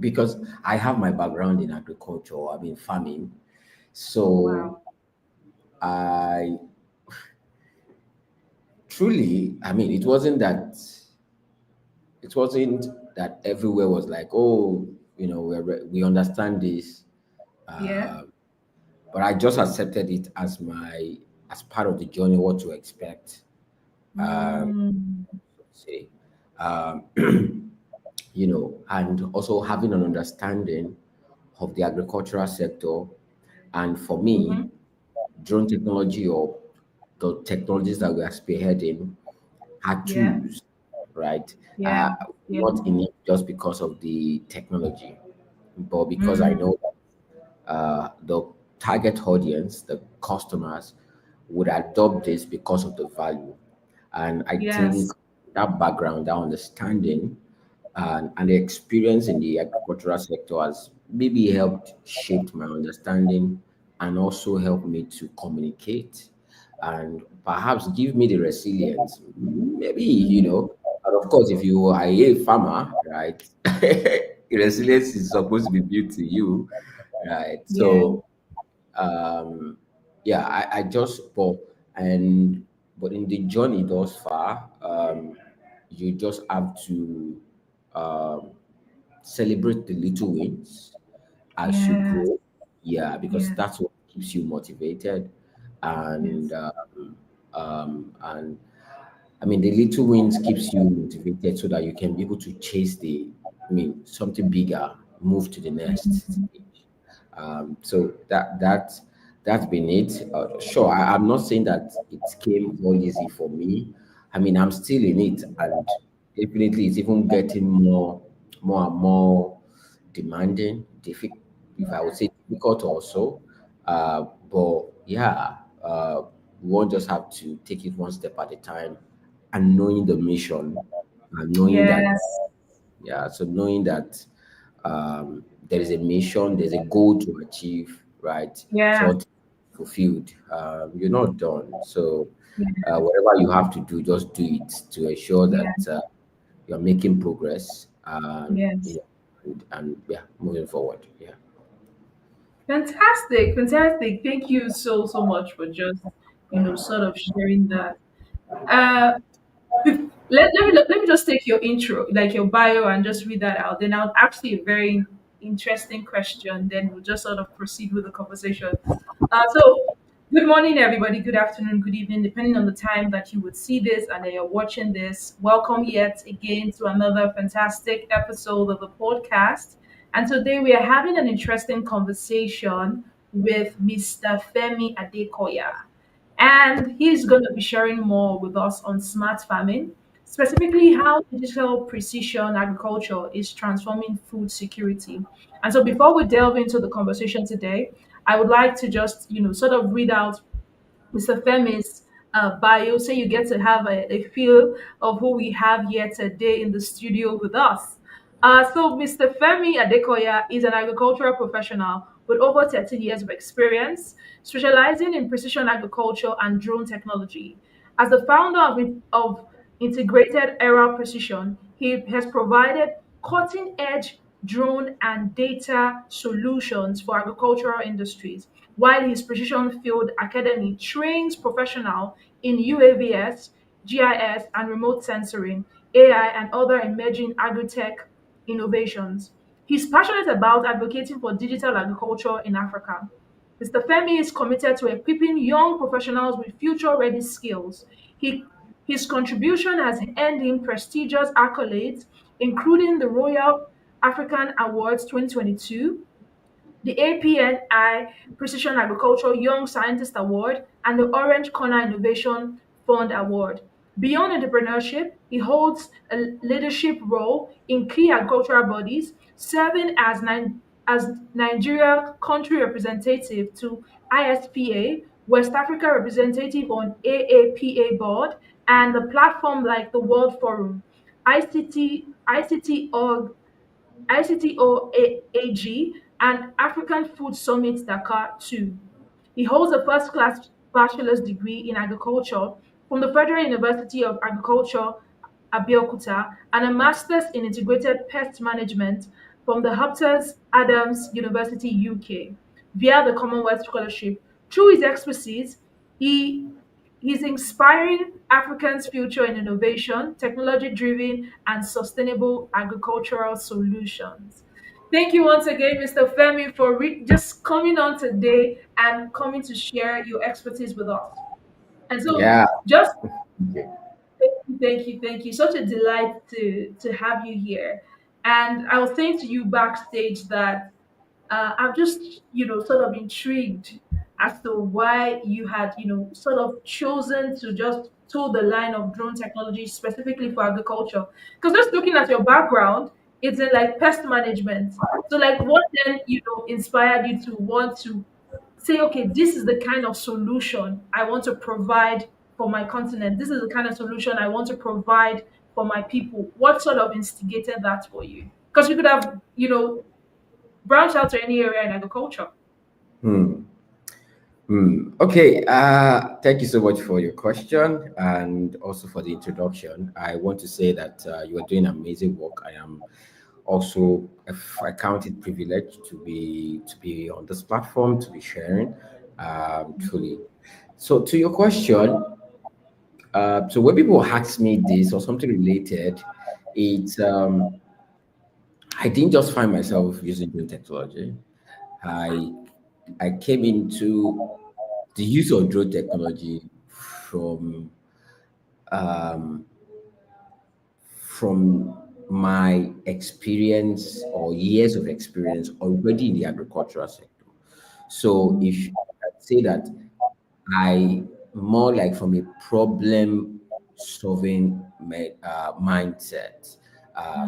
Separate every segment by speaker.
Speaker 1: because I have my background in agriculture, I mean farming.
Speaker 2: Wow.
Speaker 1: So I truly, I mean, it wasn't that everywhere was like, oh, we understand this,
Speaker 2: Yeah.
Speaker 1: uh, but I just accepted it as part of the journey, what to expect. Um,
Speaker 2: Mm.
Speaker 1: say, um, and also having an understanding of the agricultural sector. And for me,
Speaker 2: Mm-hmm.
Speaker 1: drone technology or the technologies that we are spearheading are
Speaker 2: Yeah.
Speaker 1: tools, right?
Speaker 2: Yeah. Yeah.
Speaker 1: Not in it just because of the technology, but because I
Speaker 2: Mm.
Speaker 1: know that the target audience, the customers, would adopt this because of the value. And I think
Speaker 2: Yes.
Speaker 1: that background, that understanding, and the experience in the agricultural sector has maybe helped shape my understanding and also helped me to communicate and perhaps give me the resilience. Maybe, and of course, if you are a farmer, right, resilience is supposed to be built to you, right?
Speaker 2: Yeah.
Speaker 1: So, um, yeah, I just but in the journey thus far, you just have to um, celebrate the little wins as you
Speaker 2: Yes.
Speaker 1: grow. Yeah, because
Speaker 2: Yes.
Speaker 1: that's what keeps you motivated, and
Speaker 2: Yes.
Speaker 1: and I mean the little wins keeps you motivated so that you can be able to chase something bigger, move to the next stage. So that's been it. Sure, I'm not saying that it came all easy for me. I mean, I'm still in it, and definitely it's even getting more and more demanding, difficult, if I would say difficult also. But yeah, we won't just have to take it one step at a time, and knowing the mission, and knowing that,
Speaker 2: Yes.
Speaker 1: yeah, so knowing that there is a mission, there's a goal to achieve, right?
Speaker 2: Yeah.
Speaker 1: So fulfilled, you're not done. So
Speaker 2: Yeah.
Speaker 1: whatever you have to do, just do it to ensure
Speaker 2: Yeah.
Speaker 1: that you're making progress,
Speaker 2: Yes.
Speaker 1: and yeah, moving forward. Yeah.
Speaker 2: Fantastic. Fantastic. Thank you so much for just sort of sharing that. Uh, let me just take your intro, like your bio, and just read that out. Then I'll ask you a very interesting question. Then we'll just sort of proceed with the conversation. So, good morning, everybody. Good afternoon, good evening, depending on the time that you would see this and that you're watching this. Welcome yet again to another fantastic episode of the podcast. And today we are having an interesting conversation with Mr. Femi Adekoya. And he's going to be sharing more with us on smart farming, specifically how digital precision agriculture is transforming food security. And so before we delve into the conversation today, I would like to just, sort of read out Mr. Femi's bio so you get to have a feel of who we have here today in the studio with us. So, Mr. Femi Adekoya is an agricultural professional with over 13 years of experience, specializing in precision agriculture and drone technology. As the founder of Integrated Era Precision, he has provided cutting edge drone and data solutions for agricultural industries, while his Precision Field Academy trains professionals in UAVs, GIS, and remote sensoring, AI, and other emerging agri-tech innovations. He's passionate about advocating for digital agriculture in Africa. Mr. Femi is committed to equipping young professionals with future-ready skills. His contribution has earned him prestigious accolades, including the Royal African Awards 2022, the APNI Precision Agriculture Young Scientist Award, and the Orange Corner Innovation Fund Award. Beyond entrepreneurship, he holds a leadership role in key agricultural bodies, serving as Nigeria country representative to ISPA, West Africa representative on AAPA board, and the platform like the World Forum, ICT org ICTOAG, and African Food Summit Dakar 2. He holds a first class bachelor's degree in agriculture from the Federal University of Agriculture, Abeokuta, and a master's in integrated pest management from the Hapters Adams University, UK, via the Commonwealth Scholarship. Through his expertise, he is inspiring Africans' future in innovation, technology-driven, and sustainable agricultural solutions. Thank you once again, Mr. Femi, for just coming on today and coming to share your expertise with us. And so,
Speaker 1: Yeah.
Speaker 2: just
Speaker 1: Okay.
Speaker 2: thank you. Such a delight to have you here. And I was saying to you backstage that I'm just, sort of intrigued as to why you had, sort of chosen to just toe the line of drone technology specifically for agriculture. Because just looking at your background, it's in like pest management. So, like, what then, inspired you to want to say, okay, this is the kind of solution I want to provide for my continent. This is the kind of solution I want to provide for my people. What sort of instigated that for you? Because you could have, branch out to any area in agriculture.
Speaker 1: Hmm. Okay. Thank you so much for your question and also for the introduction. I want to say that you are doing amazing work. I am also, if I count it privileged to be on this platform to be sharing, truly. So to your question, so when people ask me this or something related, it's I didn't just find myself using new technology. I I came into the use of drone technology from um, from my experience or years of experience already in the agricultural sector. So if I say that I more like from a problem solving mindset.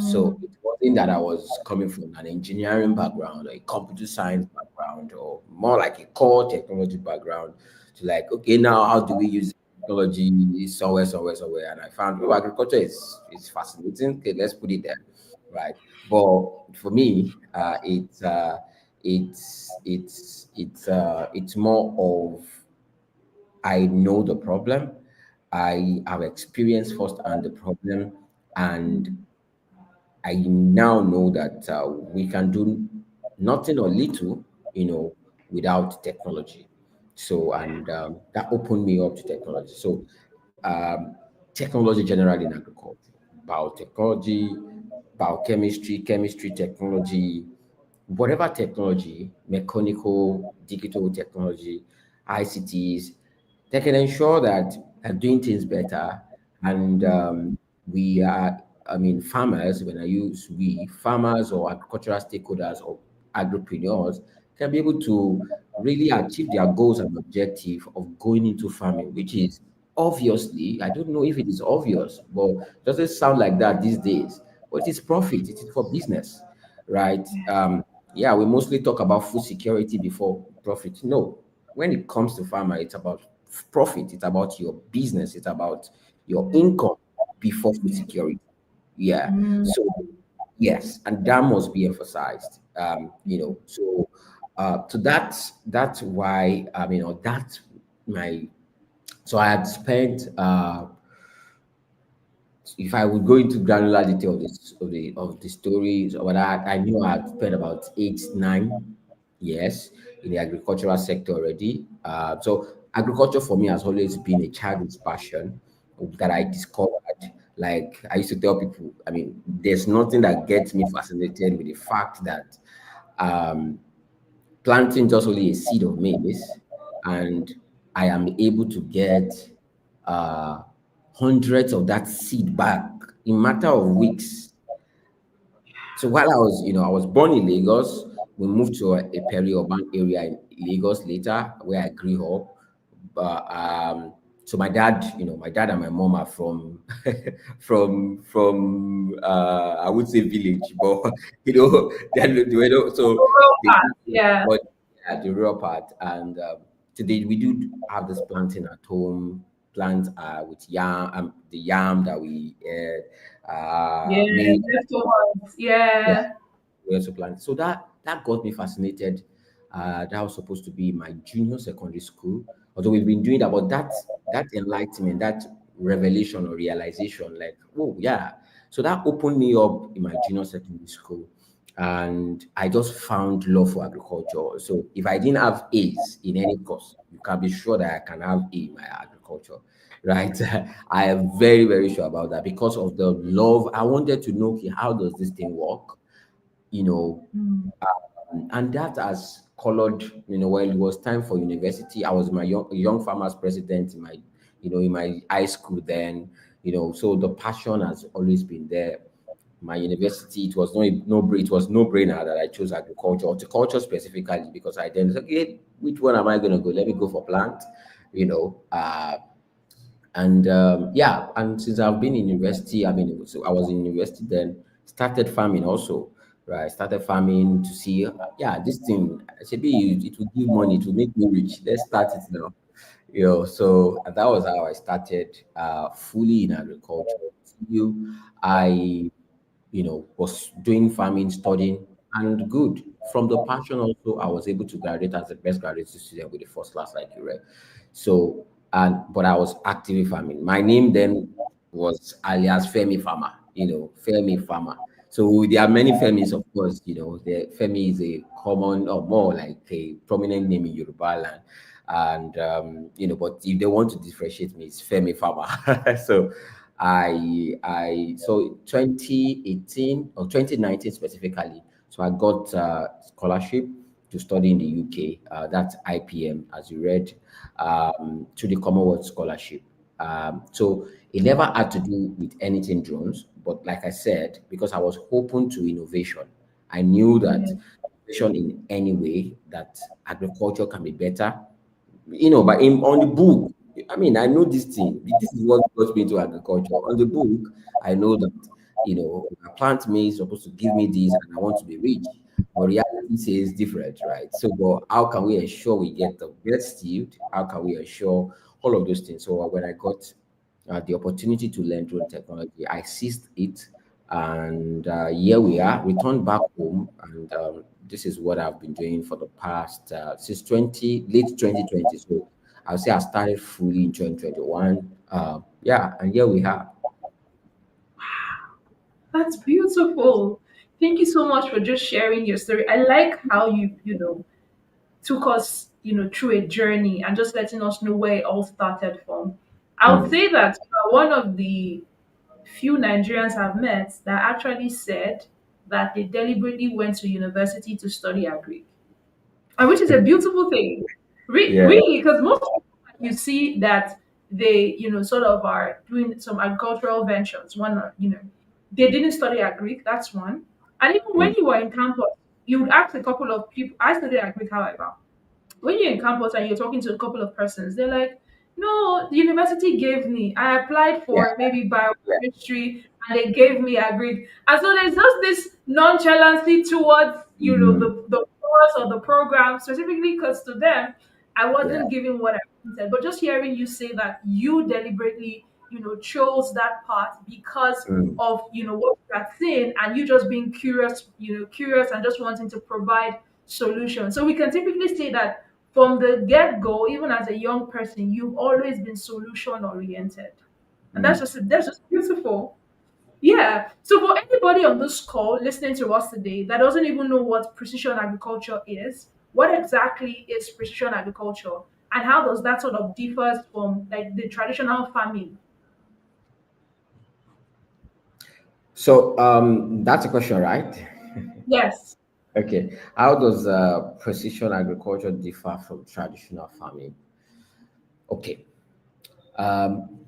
Speaker 1: So
Speaker 2: Mm,
Speaker 1: it wasn't that I was coming from an engineering background or a computer science background or more like a core technology background to like, okay, now how do we use technology somewhere? And I found, oh, agriculture is fascinating. Okay, let's put it there, right? But for me, it's more of I know the problem. I have experienced firsthand the problem, and
Speaker 2: mm,
Speaker 1: I now know that we can do nothing or little, without technology. So, and that opened me up to technology. So, technology generally in agriculture, biotechnology, biochemistry, chemistry technology, whatever technology, mechanical, digital technology, ICTs, they can ensure that they're doing things better. And we are, I mean, farmers, when I use we, farmers or agricultural stakeholders or agripreneurs can be able to really achieve their goals and objective of going into farming, which is obviously, I don't know if it is obvious, but it doesn't sound like that these days. But it's profit, it is for business, right? Yeah, we mostly talk about food security before profit. No, when it comes to farmer, it's about profit, it's about your business, it's about your income before food security. Yeah.
Speaker 2: mm,
Speaker 1: So yes, and that must be emphasized. So that's why that's my so I had spent if I would go into granular detail of the stories, but I knew I had spent about 8, 9 years in the agricultural sector already. So agriculture for me has always been a childhood passion that I discovered. Like I used to tell people, I mean, there's nothing that gets me fascinated with the fact that um, planting just only a seed of maize, and I am able to get uh, hundreds of that seed back in matter of weeks. So while I was born in Lagos. We moved to a peri-urban area in Lagos later, where I grew up. But so my dad and my mom are from I would say village, but they were not- so
Speaker 2: rural
Speaker 1: they,
Speaker 2: part, yeah.
Speaker 1: but yeah, the rural part. And today we do have this planting at home. Plant with yam, the yam that we ate,
Speaker 2: Yeah,
Speaker 1: maize.
Speaker 2: leftovers.
Speaker 1: Yeah,
Speaker 2: Yeah.
Speaker 1: we also planted. So that got me fascinated. That was supposed to be my junior secondary school. Although we've been doing that, but that enlightenment, that revelation or realization, like, oh yeah, So that opened me up in my junior secondary school, and I just found love for agriculture. So if I didn't have A's in any course, you can be sure that I can have A in my agriculture, right? I am very, very sure about that because of the love. I wanted to know, okay, how does this thing work? You know,
Speaker 2: Mm.
Speaker 1: and that has colored, when it was time for university. I was my young farmers president in my, in my high school then. So the passion has always been there. My university, it was it was no brainer that I chose agriculture, horticulture specifically, because I then said, okay, which one am I going to go? Let me go for plant. you know uh and yeah, and since I've been in university, so I was in university then, started farming also, right? Started farming to see, yeah, this thing, maybe it will give money, it will make me rich. Let's start it now. So that was how I started fully in agriculture. You, I was doing farming, studying, and good. From the passion also, I was able to graduate as the best graduate student with the first class, like you read. So, but I was actively farming. My name then was alias Femi Farmer, Femi Farmer. So there are many Femis, of course. The Femi is a common or more like a prominent name in Yoruba land. And but if they want to differentiate me, it's Femi Farmer. So so 2018 or 2019 specifically, so I got scholarship to study in the UK. That's IPM, as you read, to the Commonwealth Scholarship. So it never had to do with anything drones, but like I said, because I was open to innovation, I knew that
Speaker 2: Yeah.
Speaker 1: innovation in any way that agriculture can be better, but on the book, I know this thing. This is what got me into agriculture. On the book, I know that, a plant may is supposed to give me this and I want to be rich. But reality says different, right? So, but how can we ensure we get the best yield? How can we ensure all of those things? So, when I got the opportunity to learn drone technology, I seized it, and here we are, returned back home, and this is what I've been doing for the past since late 2020. So I'll say I started fully in 2021. Yeah, and here we are.
Speaker 2: That's beautiful. Thank you so much for just sharing your story. I like how you took us, through a journey and just letting us know where it all started from. I would
Speaker 1: Mm,
Speaker 2: say that you are one of the few Nigerians I've met that actually said that they deliberately went to university to study agri, and which is a beautiful thing.
Speaker 1: yeah.
Speaker 2: Really, because most people you see that they, sort of are doing some agricultural ventures. One, they didn't study agri. That's one. And even when
Speaker 1: Mm,
Speaker 2: you were in campus, you would ask a couple of people. I studied agri, however, when you're in campus and you're talking to a couple of persons, they're like, no, the university gave me. I applied
Speaker 1: yeah.
Speaker 2: for maybe
Speaker 1: Yeah.
Speaker 2: biochemistry and they gave me agreed. And so there's just this nonchalancy towards,
Speaker 1: Mm,
Speaker 2: the course or the program, specifically because to them, I
Speaker 1: yeah.
Speaker 2: wasn't given what I wanted. But just hearing you say that you deliberately, chose that path because
Speaker 1: Mm,
Speaker 2: of, what you had seen and you just being curious, curious and just wanting to provide solutions. So we can typically say that from the get go, even as a young person, you've always been solution oriented, and
Speaker 1: mm.
Speaker 2: that's just beautiful. Yeah. So for anybody on this call listening to us today that doesn't even know what precision agriculture is, what exactly is precision agriculture, and how does that sort of differs from like the traditional farming?
Speaker 1: So that's a question, right?
Speaker 2: Yes.
Speaker 1: Okay. How does precision agriculture differ from traditional farming? Okay. Um,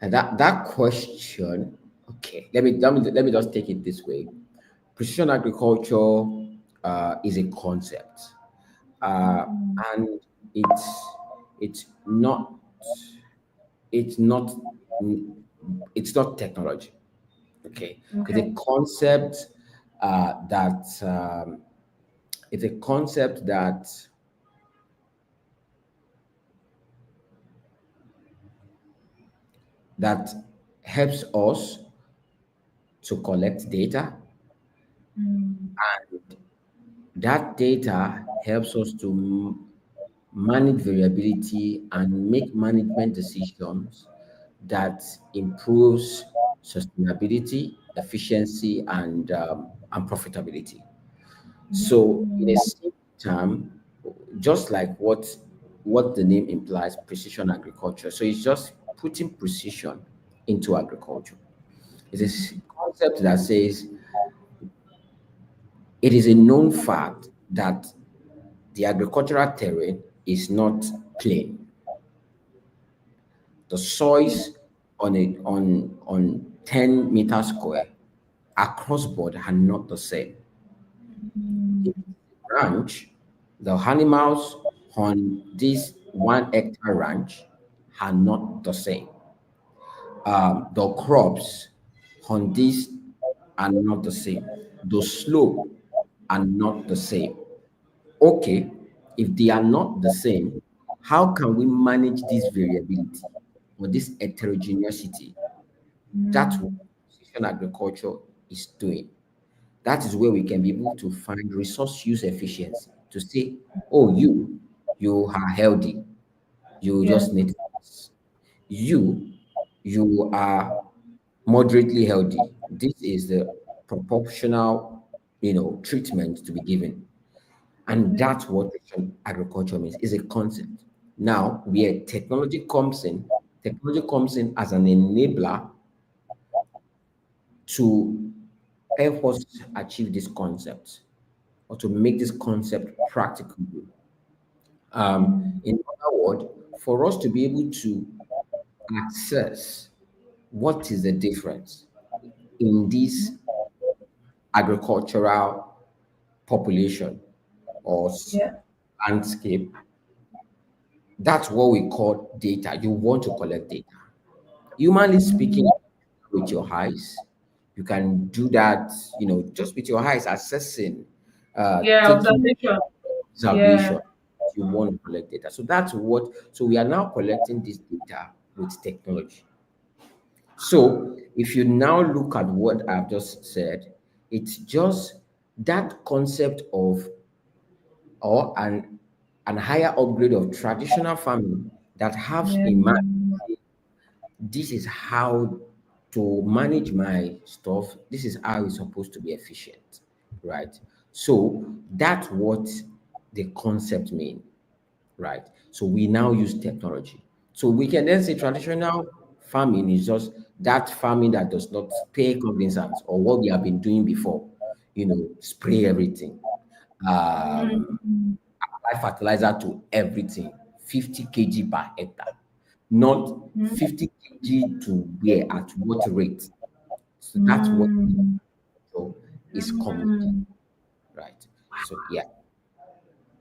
Speaker 1: and that question, okay, let me just take it this way. Precision agriculture is a concept, uh,
Speaker 2: Mm,
Speaker 1: and it's not it's not it's not technology. Okay, it's a
Speaker 2: okay.
Speaker 1: concept that it's a concept that helps us to collect data.
Speaker 2: Mm,
Speaker 1: That data helps us to manage variability and make management decisions that improves. sustainability, efficiency, and profitability. So, in a simple term, just like what the name implies, precision agriculture. So it's just putting precision into agriculture. It's a concept that says it is a known fact that the agricultural terrain is not plain. The soils on 10 meters square across board are not the same. In ranch, the animals on this 1 hectare ranch are not the same. The crops on this are not the same. The slope are not the same. Okay, if they are not the same, how can we manage this variability or this heterogeneity? That's what precision agriculture is doing. That is where we can be able to find resource use efficiency to say, oh, you are healthy, you
Speaker 2: Yeah.
Speaker 1: just need this. You, you are moderately healthy. This is the proportional, treatment to be given. And that's what precision agriculture means. Is a concept. Now, where technology comes in as an enabler to help us achieve this concept or to make this concept practical. In other words, for us to be able to access what is the difference in this agricultural population or
Speaker 2: Yeah.
Speaker 1: landscape, that's what we call data. You want to collect data. Humanly speaking, with your eyes, you can do that, just with your eyes, assessing,
Speaker 2: Yeah.
Speaker 1: taking
Speaker 2: Observation.
Speaker 1: observation.
Speaker 2: Yeah.
Speaker 1: You want to collect data. So we are now collecting this data with technology. So if you now look at what I've just said, it's just that concept of or an higher upgrade of traditional farming that has
Speaker 2: Yeah.
Speaker 1: in mind this is how to manage my stuff. This is how it's supposed to be efficient, right? So that's what the concept mean, right? So we now use technology. So we can then say traditional farming is just that farming that does not pay cognizance or what we have been doing before, spray everything, um, apply fertilizer to everything, 50 kg per hectare, not 50 kg to where at what rate. So that's what is coming, right? So yeah,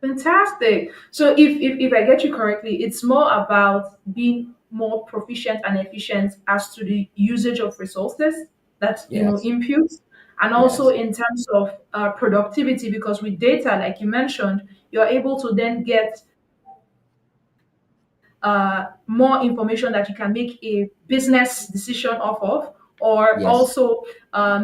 Speaker 2: Fantastic. So if I get you correctly, it's more about being more proficient and efficient as to the usage of resources that
Speaker 1: yes,
Speaker 2: inputs, and also
Speaker 1: yes,
Speaker 2: in terms of productivity, because with data, like you mentioned, you're able to then get more information that you can make a business decision off of, or
Speaker 1: yes,
Speaker 2: also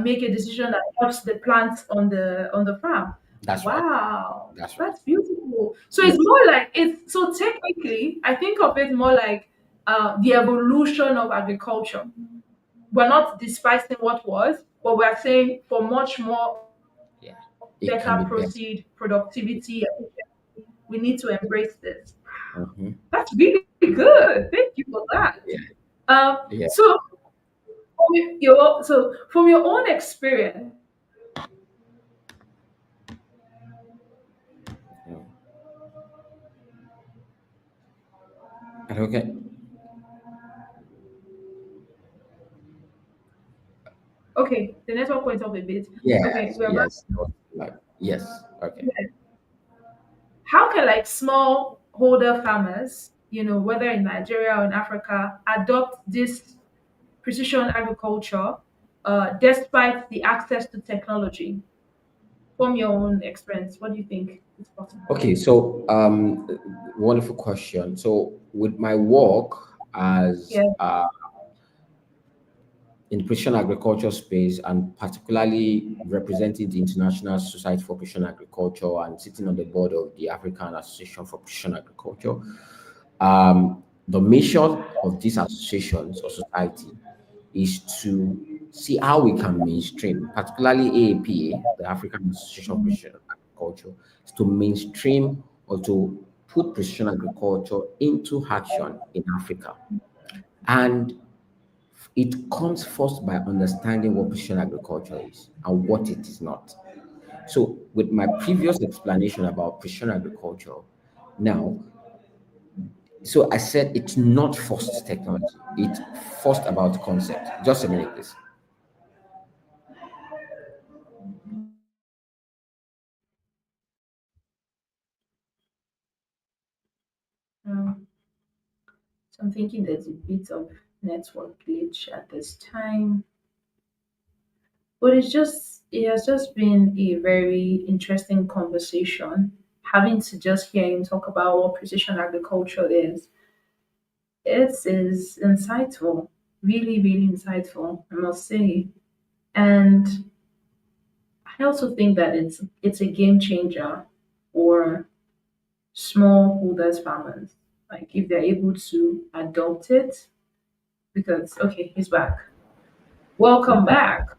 Speaker 2: make a decision that helps the plants on the farm.
Speaker 1: that's right,
Speaker 2: Wow,
Speaker 1: that's right.
Speaker 2: that's beautiful. So it's
Speaker 1: Yes,
Speaker 2: more like it's so technically, I think of it more like the evolution of agriculture. We're not despising what was, but we're saying for much more
Speaker 1: yeah, it can
Speaker 2: better
Speaker 1: be better.
Speaker 2: proceed, productivity, we need to embrace this.
Speaker 1: Mhm.
Speaker 2: That's really good. Thank you for that.
Speaker 1: Yeah, yeah.
Speaker 2: So from your own experience,
Speaker 1: Yeah. Okay.
Speaker 2: okay, the network went off a bit. Okay,
Speaker 1: Yes,
Speaker 2: we're back.
Speaker 1: yes. Like yes. Okay.
Speaker 2: Yeah. How can like small holder farmers, whether in Nigeria or in Africa, adopt this precision agriculture despite the access to technology? From your own experience, what do you think is possible?
Speaker 1: Okay. So, wonderful question. So, with my work as
Speaker 2: Yeah.
Speaker 1: in the precision agriculture space, and particularly representing the International Society for Precision Agriculture and sitting on the board of the African Association for Precision Agriculture, the mission of these associations or society is to see how we can mainstream, particularly AAPA, the African Association of Precision Agriculture, is to mainstream or to put precision agriculture into action in Africa. And it comes first by understanding what precision agriculture is and what it is not. So, with my previous explanation about precision agriculture, now, so I said it's not first technology, it's first about concept. Just a minute, please.
Speaker 2: Um, so I'm thinking there's a bit of network glitch at this time, but it has just been a very interesting conversation. Having to just hear him talk about what precision agriculture is, it is insightful, really, really insightful, I must say. And I also think that it's a game changer for smallholders farmers. Like if they're able to adopt it, because okay, he's back. Welcome back.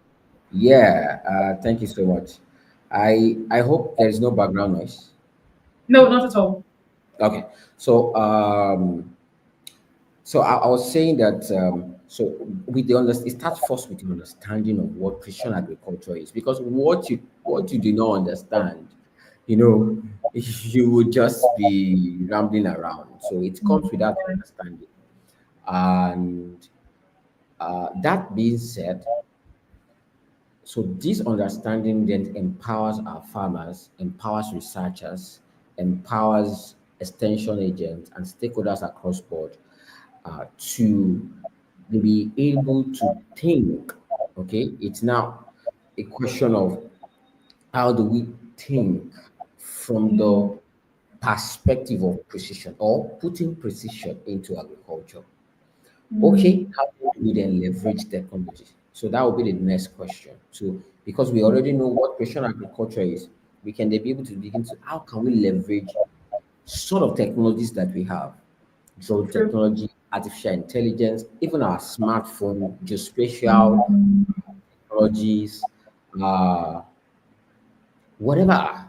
Speaker 1: Yeah, thank you so much. I hope there is no background noise.
Speaker 2: No, not at all.
Speaker 1: Okay, so I was saying that so with it starts first with the understanding of what precision agriculture is, because what you do not understand, you know, you would just be rambling around. So it comes with that understanding, and that being said, so this understanding then empowers our farmers, empowers researchers, empowers extension agents and stakeholders across board to be able to think. Okay, it's now a question of how do we think from
Speaker 2: Yeah.
Speaker 1: the perspective of precision or putting precision into agriculture. Okay,
Speaker 2: Mm,
Speaker 1: how do we then leverage technology? So that will be the next question. So because we already know what precision agriculture is, we can then be able to begin to how can we leverage sort of technologies that we have, drone
Speaker 2: true.
Speaker 1: technology, artificial intelligence, even our smartphone, geospatial
Speaker 2: Mm,
Speaker 1: technologies, uh, whatever.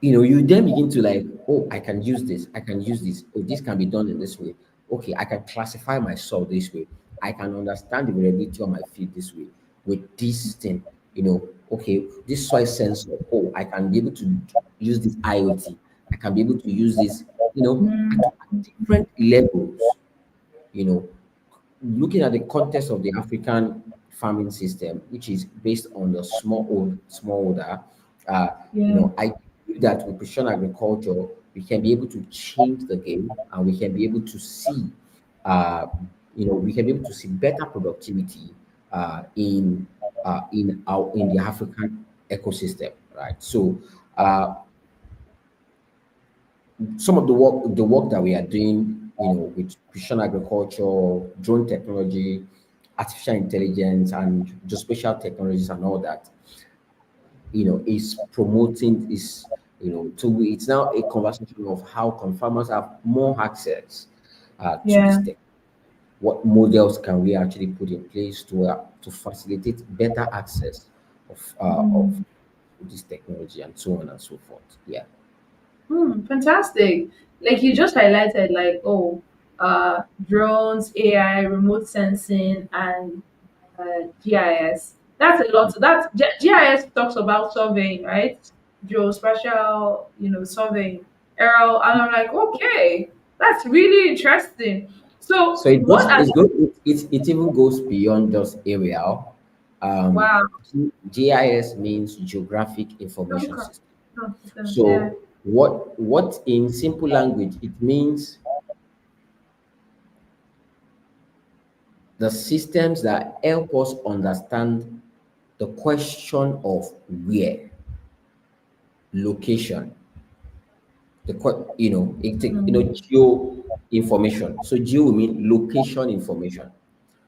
Speaker 1: You then begin to like, oh, I can use this, I can use this, oh, this can be done in this way. Okay, I can classify my soil this way, I can understand the variability of my feed this way with this thing. Okay, this soil sensor, oh, I can be able to use this IoT, I can be able to use this, at different levels, you know looking at the context of the African farming system, which is based on the smallholder,
Speaker 2: yeah.
Speaker 1: I believe that with precision agriculture, we can be able to change the game, and we can be able to see, uh, we can be able to see better productivity in the African ecosystem, right? So, some of the work that we are doing, with precision agriculture, drone technology, artificial intelligence, and geospatial technologies and all that, is promoting is to it's now a conversation of how can farmers have more access to this
Speaker 2: Yeah.
Speaker 1: tech. What models can we actually put in place to facilitate better access of
Speaker 2: Mm.
Speaker 1: this technology and so on and so forth. Yeah.
Speaker 2: Fantastic. Like you just highlighted, like, oh, drones, AI, remote sensing, and GIS. That's a lot. GIS talks about surveying, right? Geospatial, surveying. Errol, and I'm like, okay, that's really interesting. So,
Speaker 1: So it goes,
Speaker 2: what are
Speaker 1: it's
Speaker 2: the
Speaker 1: good. It even goes beyond just aerial. Um,
Speaker 2: wow
Speaker 1: GIS means Geographic Information
Speaker 2: chemical
Speaker 1: System.
Speaker 2: systems? Yeah.
Speaker 1: So what in simple language it means the systems that help us understand the question of where, location,
Speaker 2: Mm,
Speaker 1: geo information. So geo will mean location information.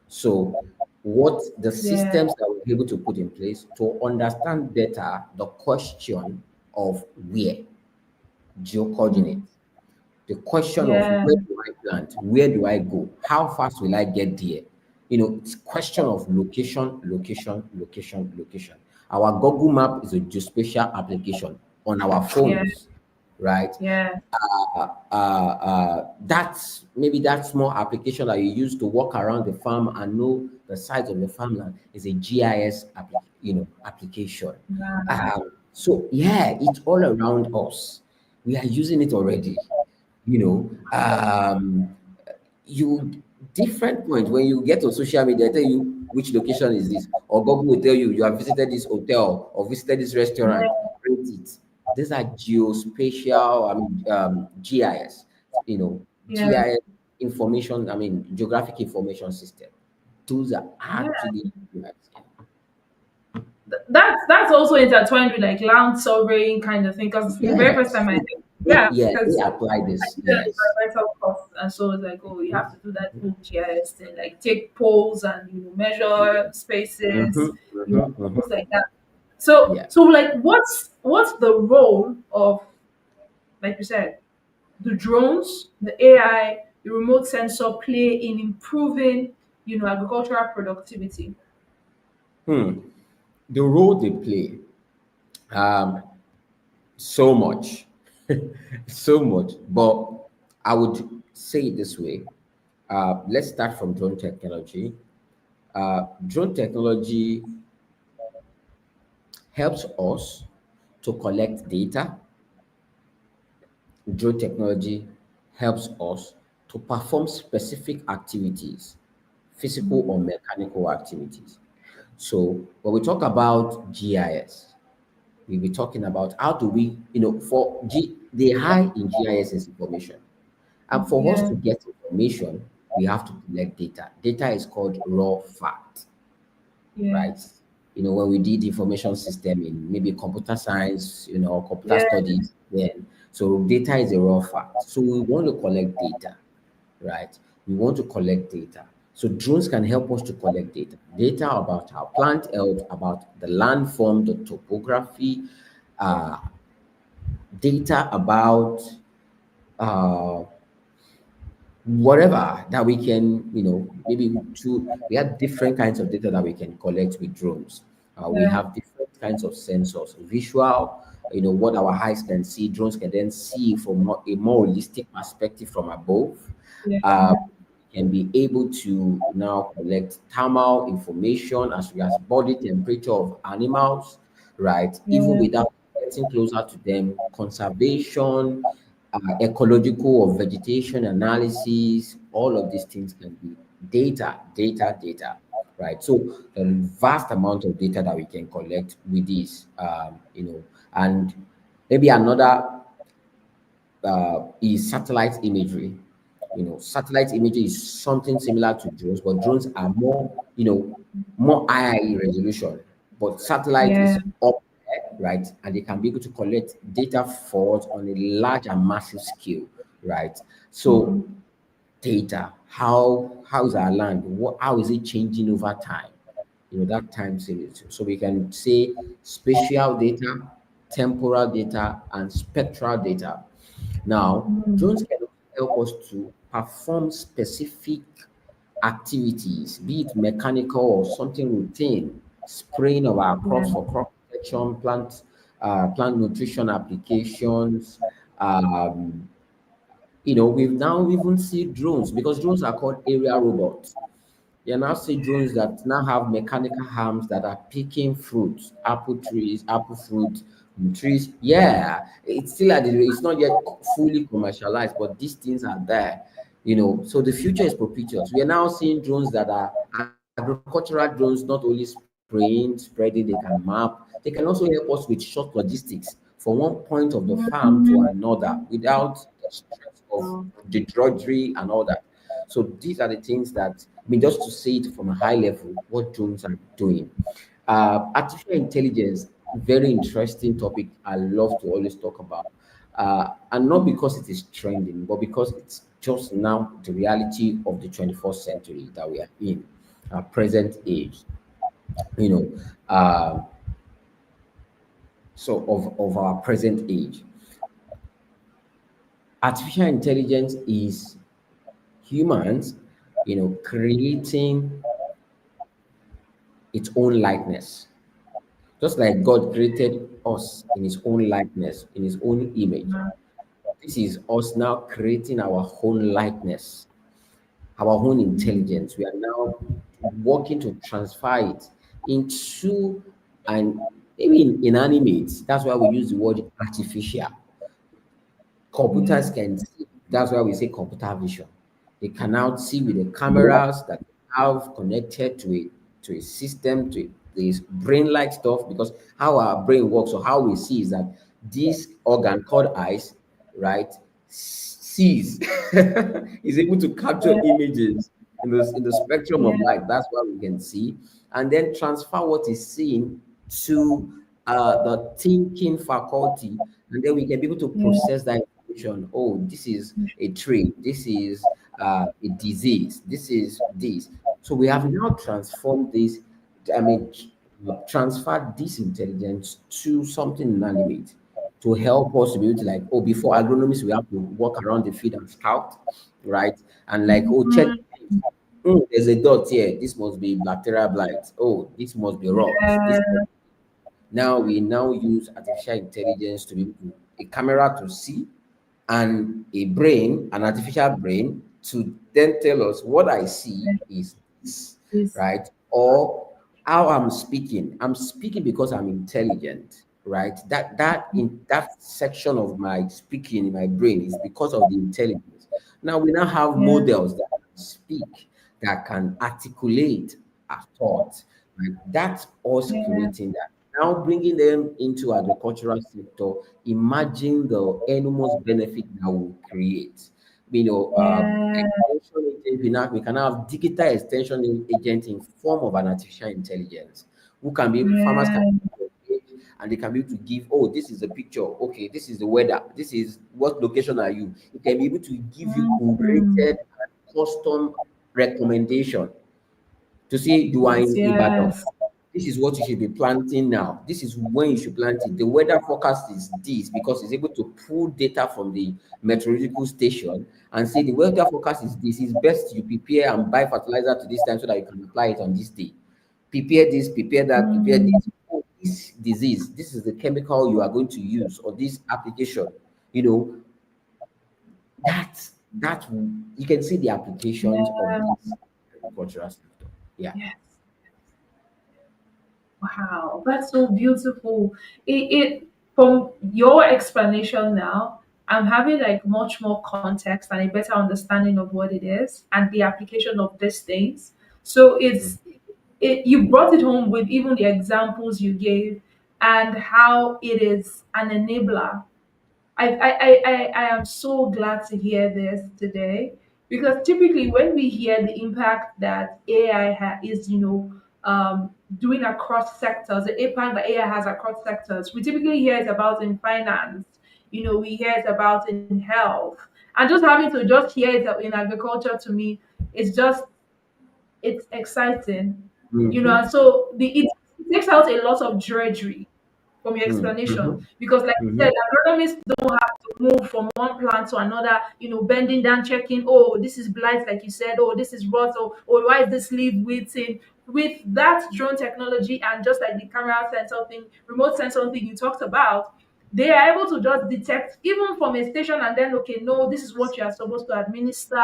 Speaker 1: So, what the
Speaker 2: yeah.
Speaker 1: systems that we're able to put in place to understand better the question of where, geo
Speaker 2: Mm,
Speaker 1: coordinates, the question of
Speaker 2: yeah.
Speaker 1: where do I plant, where do I go, how fast will I get there, It's question of location, location, location, location. Our Google Map is a geospatial application on our
Speaker 2: Yeah.
Speaker 1: phones, right?
Speaker 2: Yeah.
Speaker 1: That's maybe that small application that you use to walk around the farm and know the size of the farmland is a GIS application.
Speaker 2: Yeah.
Speaker 1: So yeah, it's all around us. We are using it already. You know, you different point when you get on social media, they tell you which location is this, or Google will tell you you have visited this hotel or visited this restaurant,
Speaker 2: Yeah.
Speaker 1: rate it. These are geospatial, GIS,
Speaker 2: Yeah.
Speaker 1: GIS information, geographic information system. Those are
Speaker 2: Yeah.
Speaker 1: actually GIS.
Speaker 2: That's also intertwined with like land surveying kind of thing. Because the very first
Speaker 1: Yes,
Speaker 2: time I did, yeah,
Speaker 1: yeah, they
Speaker 2: because
Speaker 1: apply
Speaker 2: I
Speaker 1: this.
Speaker 2: did an
Speaker 1: Yes.
Speaker 2: environmental course, and so it's like, oh, you have to do that whole GIS thing, like take poles and measure spaces,
Speaker 1: Mm-hmm, mm-hmm,
Speaker 2: things
Speaker 1: mm-hmm.
Speaker 2: like that. So,
Speaker 1: Yeah.
Speaker 2: like, what's the role of, like you said, the drones, the AI, the remote sensor play in improving, agricultural productivity?
Speaker 1: Hmm. The role they play. Um, so much, so much. But I would say it this way. Let's start from drone technology. Drone technology helps us to collect data. Drone technology helps us to perform specific activities, physical or mechanical activities. So when we talk about GIS, we'll be talking about how do we, for the high in GIS is information. And for us
Speaker 2: Yeah.
Speaker 1: to get information, we have to collect data. Data is called raw fact, right?
Speaker 2: Yes.
Speaker 1: When we did information system in maybe computer science, or computer
Speaker 2: Yeah.
Speaker 1: studies, then so data is a raw fact. So we want to collect data, right? We want to collect data. So drones can help us to collect data. Data about our plant health, about the landform, the topography, uh, data about uh, whatever that we can, maybe we have different kinds of data that we can collect with drones. We
Speaker 2: Yeah.
Speaker 1: have different kinds of sensors, visual, what our eyes can see. Drones can then see from a more holistic perspective from above.
Speaker 2: Yeah.
Speaker 1: Can be able to now collect thermal information as well as body temperature of animals, right? Even
Speaker 2: Yeah.
Speaker 1: without getting closer to them, conservation, ecological or vegetation analysis, all of these things can be data, data, data, right? So a vast amount of data that we can collect with this, and maybe another is satellite imagery. Satellite imagery is something similar to drones, but drones are more high resolution. But satellite
Speaker 2: Yeah.
Speaker 1: is up there, right? And they can be able to collect data for us on a large and massive scale, right? So data, how is our land? How is it changing over time? That time series. So we can say spatial data, temporal data, and spectral data. Now, drones can also help us to perform specific activities, be it mechanical or something routine, spraying of our
Speaker 2: Yeah.
Speaker 1: crops for crop protection, plant nutrition applications. Um, we've now even seen drones because drones are called area robots. You now see drones that now have mechanical arms that are picking fruits, apple trees, apple fruit trees. Yeah, it's still it's not yet fully commercialized, but these things are there. So the future is propitious. We are now seeing drones that are agricultural drones, not only spraying, spreading, they can map. They can also help us with short logistics from one point of the farm to another without the stress of the drudgery and all that. So these are the things that, just to say it from a high level, what drones are doing. Artificial intelligence, very interesting topic. I love to always talk about, and not because it is trending, but because it's just now the reality of the 21st century that we are in, present age. You know, uh, so of our present age, artificial intelligence is humans, creating its own likeness. Just like God created us in his own likeness, in his own image. This is us now creating our own likeness, our own intelligence. We are now working to transfer it into an maybe inanimate. That's why we use the word artificial. Computers
Speaker 2: Yeah.
Speaker 1: can see. That's why we say computer vision. They can now see with the cameras that they have connected to a system, to this brain-like stuff, because how our brain works or how we see is that this organ called eyes, right, sees, is able to capture
Speaker 2: Yeah.
Speaker 1: images in the spectrum of
Speaker 2: Yeah.
Speaker 1: light. That's what we can see, and then transfer what is seen to the thinking faculty, and then we can be able to
Speaker 2: Yeah.
Speaker 1: process that information. Oh, this is a trait. This is a disease. This is this. So we have now transformed this. I mean, transferred this intelligence to something inanimate to help us to be able to like, oh, before agronomists, we have to walk around the field and scout, right? And like, oh, check.
Speaker 2: Mhm.
Speaker 1: There's a dot here. This must be bacterial blight. Oh, this must be rot. This
Speaker 2: Yeah.
Speaker 1: now we now use artificial intelligence to be able to a camera to see and a brain, an artificial brain, to then tell us what I see is this,
Speaker 2: Is
Speaker 1: right? Or how I'm speaking. I'm speaking because I'm intelligent, right? That in that section of my speaking in my brain is because of the intelligence. Now we now have
Speaker 2: yeah.
Speaker 1: models that can speak, that can articulate a thought, right? That's us
Speaker 2: Yeah.
Speaker 1: creating that. Now bringing them into agricultural sector, imagine the enormous benefit that will create.
Speaker 2: Yeah.
Speaker 1: Extension agent, we can have digital extension agent in form of an artificial intelligence, who can be farmers can
Speaker 2: Yeah.
Speaker 1: and they can be able to give, oh, this is the picture, okay, this is the weather, this is what location are you. It can be able to give you
Speaker 2: Mhm.
Speaker 1: curated and custom recommendation to say you are in Ibadan.
Speaker 2: Yes.
Speaker 1: This is what you should be planting now. This is when you should plant it. The weather forecast is this because it's able to pull data from the meteorological station and say the weather forecast is this. It's best you prepare and buy fertilizer to this time so that you can apply it on this day. Prepare this, prepare that, prepare
Speaker 2: Mm.
Speaker 1: this. Oh, this disease, this is the chemical you are going to use or this application. You know, that you can see the applications of
Speaker 2: Yeah.
Speaker 1: this agricultural sector. Yeah.
Speaker 2: Yes. Wow, that's so beautiful. It from your explanation now, I'm having like much more context and a better understanding of what it is and the application of these things. So you brought it home with even the examples you gave and how it is an enabler. I am so glad to hear this today because typically when we hear the impact that is, doing across sectors, the impact that AI has across sectors, we typically hear it about in finance, we hear it about in health. And just having to just hear it in agriculture to me, it's just it's exciting,
Speaker 1: Mm-hmm.
Speaker 2: and so it takes out a lot of drudgery from your explanation
Speaker 1: Mm-hmm.
Speaker 2: because, like you
Speaker 1: Mm-hmm.
Speaker 2: said, agronomists don't have to move from one plant to another, bending down, checking, oh, this is blight, like you said, oh, this is rot, or why is this leaf wilting? With that drone technology and just like the camera sensor thing, remote sensor thing you talked about, they are able to just detect even from a station and then, okay, no, this is what you are supposed to administer.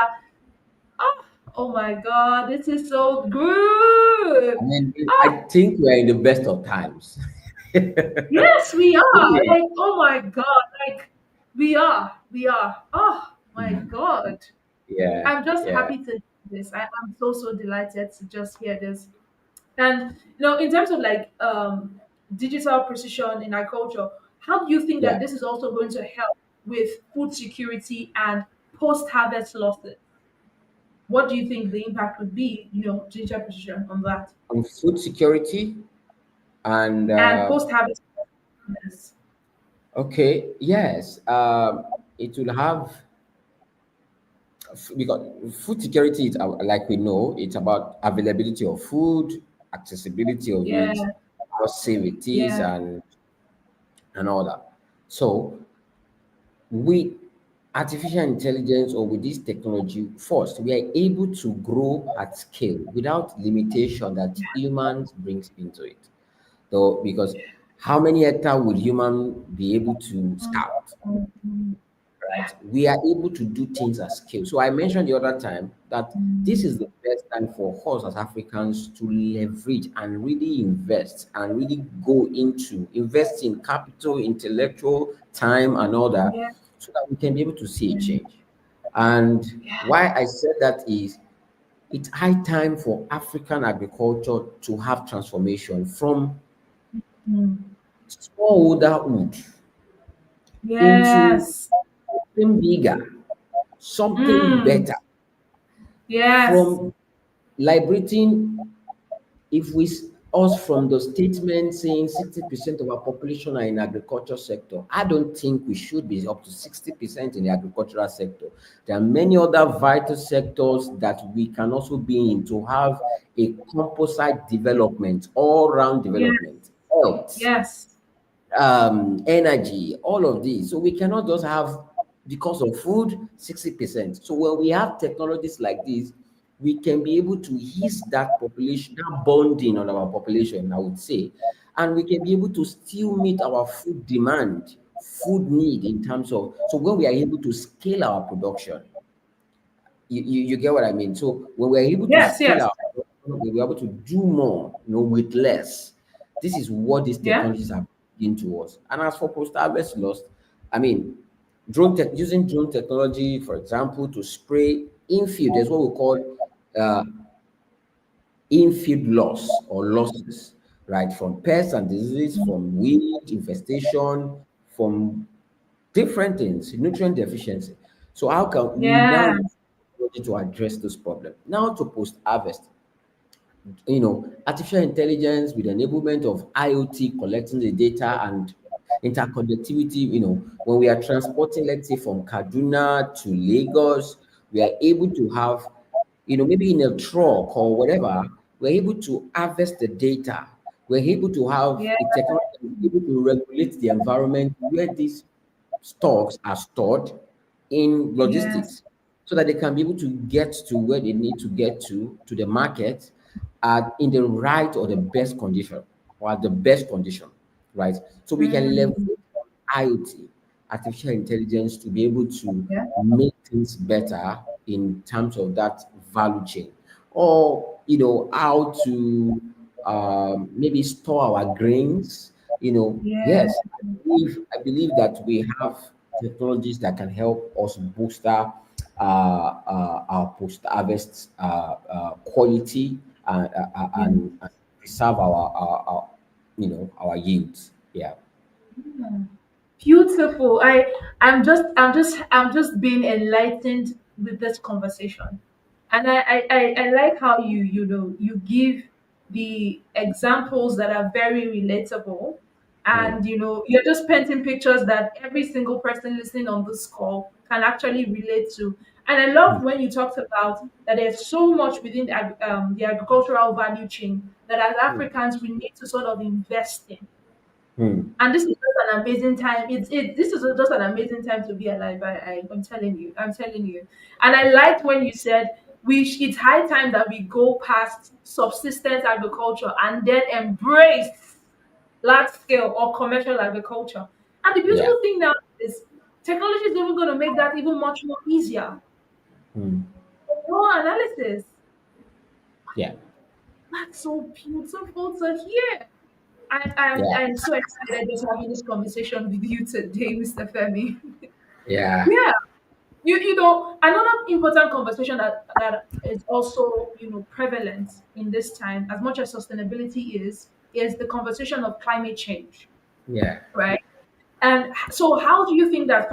Speaker 2: Oh, oh my God, this is so good.
Speaker 1: I mean,
Speaker 2: Ah,
Speaker 1: I think we're in the best of times.
Speaker 2: yes, we are.
Speaker 1: Really?
Speaker 2: Like, oh my God, like we are. Oh my
Speaker 1: Mm.
Speaker 2: God.
Speaker 1: Yeah,
Speaker 2: I'm just
Speaker 1: yeah,
Speaker 2: happy to hear this. I'm so delighted to just hear this. And in terms of like digital precision in agriculture, how do you think that
Speaker 1: yeah.
Speaker 2: this is also going to help with food security and post-harvest losses? What do you think the impact would be, digital precision on that?
Speaker 1: On food security and
Speaker 2: And post-harvest losses.
Speaker 1: okay, yes, it will have because food security is like we know it's about availability of food, accessibility of
Speaker 2: Yeah,
Speaker 1: it, how safe it is,
Speaker 2: yeah,
Speaker 1: and all that. So we artificial intelligence or with this technology, first, we are able to grow at scale without limitation that humans brings into it. Though, because how many hectares would human be able to scout? Right? We are able to do things at scale. So I mentioned the other time that this is the best time for us as Africans to leverage and really invest and really go into invest in capital, intellectual time, and all that,
Speaker 2: Yeah.
Speaker 1: so that we can be able to see a change. And why I said that is it's high time for African agriculture to have transformation from
Speaker 2: Mm.
Speaker 1: smallholderhood into
Speaker 2: Yes.
Speaker 1: something bigger, something
Speaker 2: Mm.
Speaker 1: better,
Speaker 2: Yes.
Speaker 1: from liberating if we us from the statement saying 60% of our population are in agriculture sector. I don't think we should be up to 60% in the agricultural sector. There are many other vital sectors that we can also be in to have a composite development, all-round
Speaker 2: Yes.
Speaker 1: development, health,
Speaker 2: Yes.
Speaker 1: energy, all of these. So we cannot just have, because of food, 60%. So when we have technologies like this, we can be able to ease that population, that bonding on our population, I would say, and we can be able to still meet our food demand, food need in terms of, so when we are able to scale our production, you get what I mean? So when we're able to
Speaker 2: Yes.
Speaker 1: scale
Speaker 2: Yes.
Speaker 1: our production, we're able to do more, with less. This is what these
Speaker 2: Yeah.
Speaker 1: technologies are bringing to us. And as for post-harvest loss, I mean, using drone technology, for example, to spray infield, there's what we call uh, infield loss or losses, right? From pests and diseases, from weed infestation, from different things, nutrient deficiency. So how can we now
Speaker 2: Yeah.
Speaker 1: use technology to address this problem? Now to post-harvest, artificial intelligence with enablement of IoT collecting the data and interconnectivity, when we are transporting, let's say from Kaduna to Lagos, we are able to have, maybe in a truck or whatever, we're able to harvest the data. We're able to have
Speaker 2: Yeah.
Speaker 1: a technology that is able to regulate the environment where these stocks are stored in
Speaker 2: Yes.
Speaker 1: logistics so that they can be able to get to where they need to get to the market in the right or the best condition or at the best condition, right? So we can leverage
Speaker 2: Mm.
Speaker 1: IoT, artificial intelligence, to be able to
Speaker 2: Yeah.
Speaker 1: make things better in terms of that value chain, or how to maybe store our grains.
Speaker 2: Yeah.
Speaker 1: Yes, I believe that we have technologies that can help us booster our post-harvest quality
Speaker 2: Yeah.
Speaker 1: and preserve our yields. Yeah.
Speaker 2: Mm. Beautiful. I'm just being enlightened with this conversation. And I like how you give the examples that are very relatable,
Speaker 1: Hmm.
Speaker 2: and you're just painting pictures that every single person listening on this call can actually relate to. And I
Speaker 1: Hmm.
Speaker 2: love when you talked about that there's so much within the agricultural value chain that as
Speaker 1: Hmm.
Speaker 2: Africans we need to sort of invest in.
Speaker 1: Hmm.
Speaker 2: And this is just an amazing time. This is just an amazing time to be alive. I'm telling you. I'm telling you. And I liked when you said it's high time that we go past subsistence agriculture and then embrace large scale or commercial agriculture. And the
Speaker 1: Yeah.
Speaker 2: beautiful thing now is technology is even going to make that even much more easier.
Speaker 1: Hmm.
Speaker 2: No analysis.
Speaker 1: Yeah.
Speaker 2: That's so beautiful to hear.
Speaker 1: Yeah.
Speaker 2: I'm so excited just having this conversation with you today, Mr. Femi.
Speaker 1: Yeah.
Speaker 2: Yeah, another important conversation that is also prevalent in this time, as much as sustainability is the conversation of climate change,
Speaker 1: Yeah.
Speaker 2: right? And so, how do you think that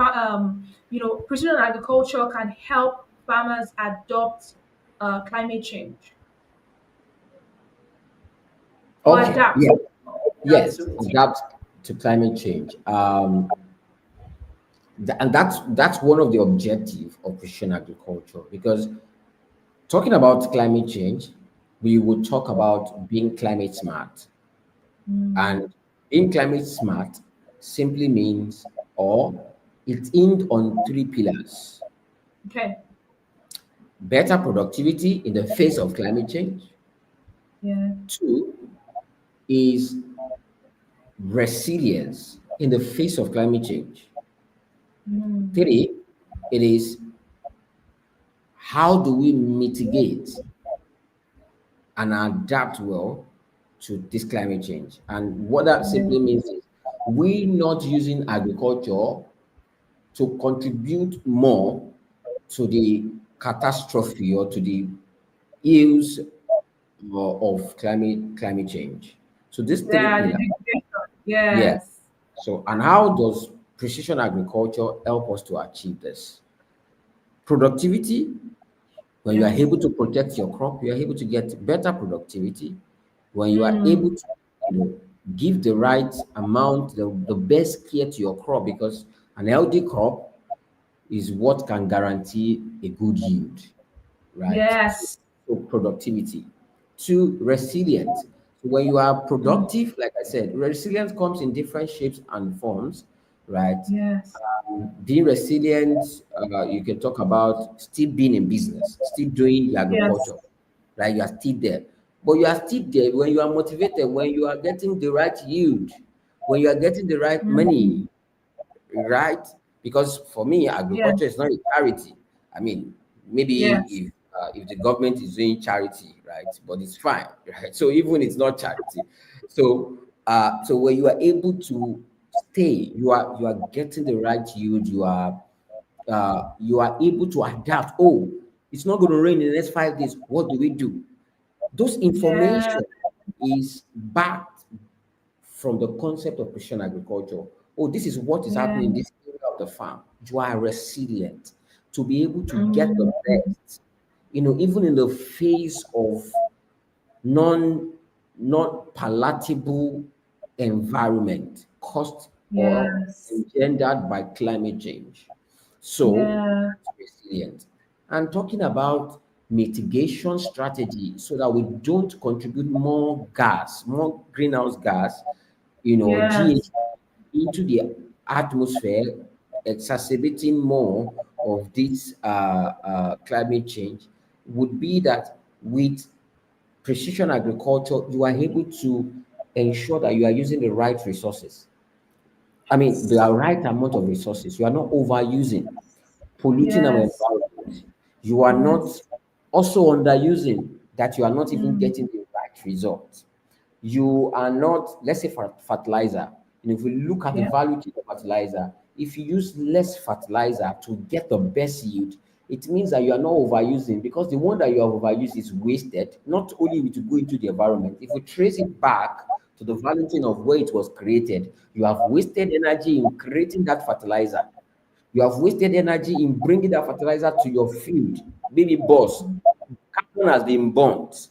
Speaker 2: precision agriculture can help farmers adopt climate change or
Speaker 1: Okay.
Speaker 2: adapt
Speaker 1: Yeah.
Speaker 2: adapt
Speaker 1: Yes.
Speaker 2: to it?
Speaker 1: Adapt to climate change. And that's one of the objective of precision agriculture, because talking about climate change, we would talk about being climate smart.
Speaker 2: Mm,
Speaker 1: And being climate smart simply means, or It's aimed on three pillars:
Speaker 2: Okay.
Speaker 1: better productivity in the face of climate change.
Speaker 2: Yeah.
Speaker 1: Two is resilience in the face of climate change.
Speaker 2: Mm.
Speaker 1: Three, it is how do we mitigate and adapt well to this climate change. And what that
Speaker 2: Yeah.
Speaker 1: simply means is we not using agriculture to contribute more to the catastrophe or to the ills of climate change. So these three
Speaker 2: Yeah. The
Speaker 1: pillars,
Speaker 2: education.
Speaker 1: yeah.
Speaker 2: Yes.
Speaker 1: So and how does precision agriculture help us to achieve this? Productivity. When you are
Speaker 2: Yes.
Speaker 1: able to protect your crop, you are able to get better productivity. When you are able
Speaker 2: Mm.
Speaker 1: to, give the right amount, the best care to your crop, because an healthy crop is what can guarantee a good yield, right?
Speaker 2: Yes.
Speaker 1: So productivity. Two, resilient. So when you are
Speaker 2: Mm.
Speaker 1: productive, like I said, resilience comes in different shapes and forms, right?
Speaker 2: Yes.
Speaker 1: Being resilient, you can talk about still being in business, still doing the
Speaker 2: Yes.
Speaker 1: agriculture, right? You are still there. But you are still there when you are motivated, when you are getting the right yield, when you are getting the right
Speaker 2: Mm.
Speaker 1: money, right? Because for me,
Speaker 2: Yes.
Speaker 1: agriculture is not a charity. I mean, maybe
Speaker 2: Yes.
Speaker 1: if the government is doing charity, right? But it's fine, right? So even it's not charity. So so when you are able to stay, you are getting the right yield. You are able to adapt. Oh, it's not going to rain in the next 5 days. What do we do? Those
Speaker 2: Yeah.
Speaker 1: information is backed from the concept of precision agriculture. Oh, this is what is
Speaker 2: Yeah.
Speaker 1: happening in this area of the farm. You are resilient to be able to get the
Speaker 2: Mm.
Speaker 1: best, even in the face of non not palatable environment caused or
Speaker 2: Yes.
Speaker 1: engendered by climate change. So
Speaker 2: Yeah.
Speaker 1: that's resilient. And talking about mitigation strategy so that we don't contribute more gas, more greenhouse gas,
Speaker 2: Yes.
Speaker 1: GHG into the atmosphere, exacerbating more of this climate change would be that with precision agriculture, you are able to ensure that you are using the right resources. I mean, the right amount of resources. You are not overusing, polluting our
Speaker 2: Yes.
Speaker 1: environment. You are not
Speaker 2: Yes.
Speaker 1: also underusing, that you are not even
Speaker 2: Mm.
Speaker 1: getting the right result. You are not, let's say for fertilizer, if we look at the
Speaker 2: Yeah.
Speaker 1: value chain of fertilizer, if you use less fertilizer to get the best yield, it means that you are not overusing, because the one that you have overused is wasted. Not only will it go into the environment, if we trace it back to the value chain of where it was created, you have wasted energy in creating that fertilizer. You have wasted energy in bringing that fertilizer to your field. Baby boss, carbon has been burnt.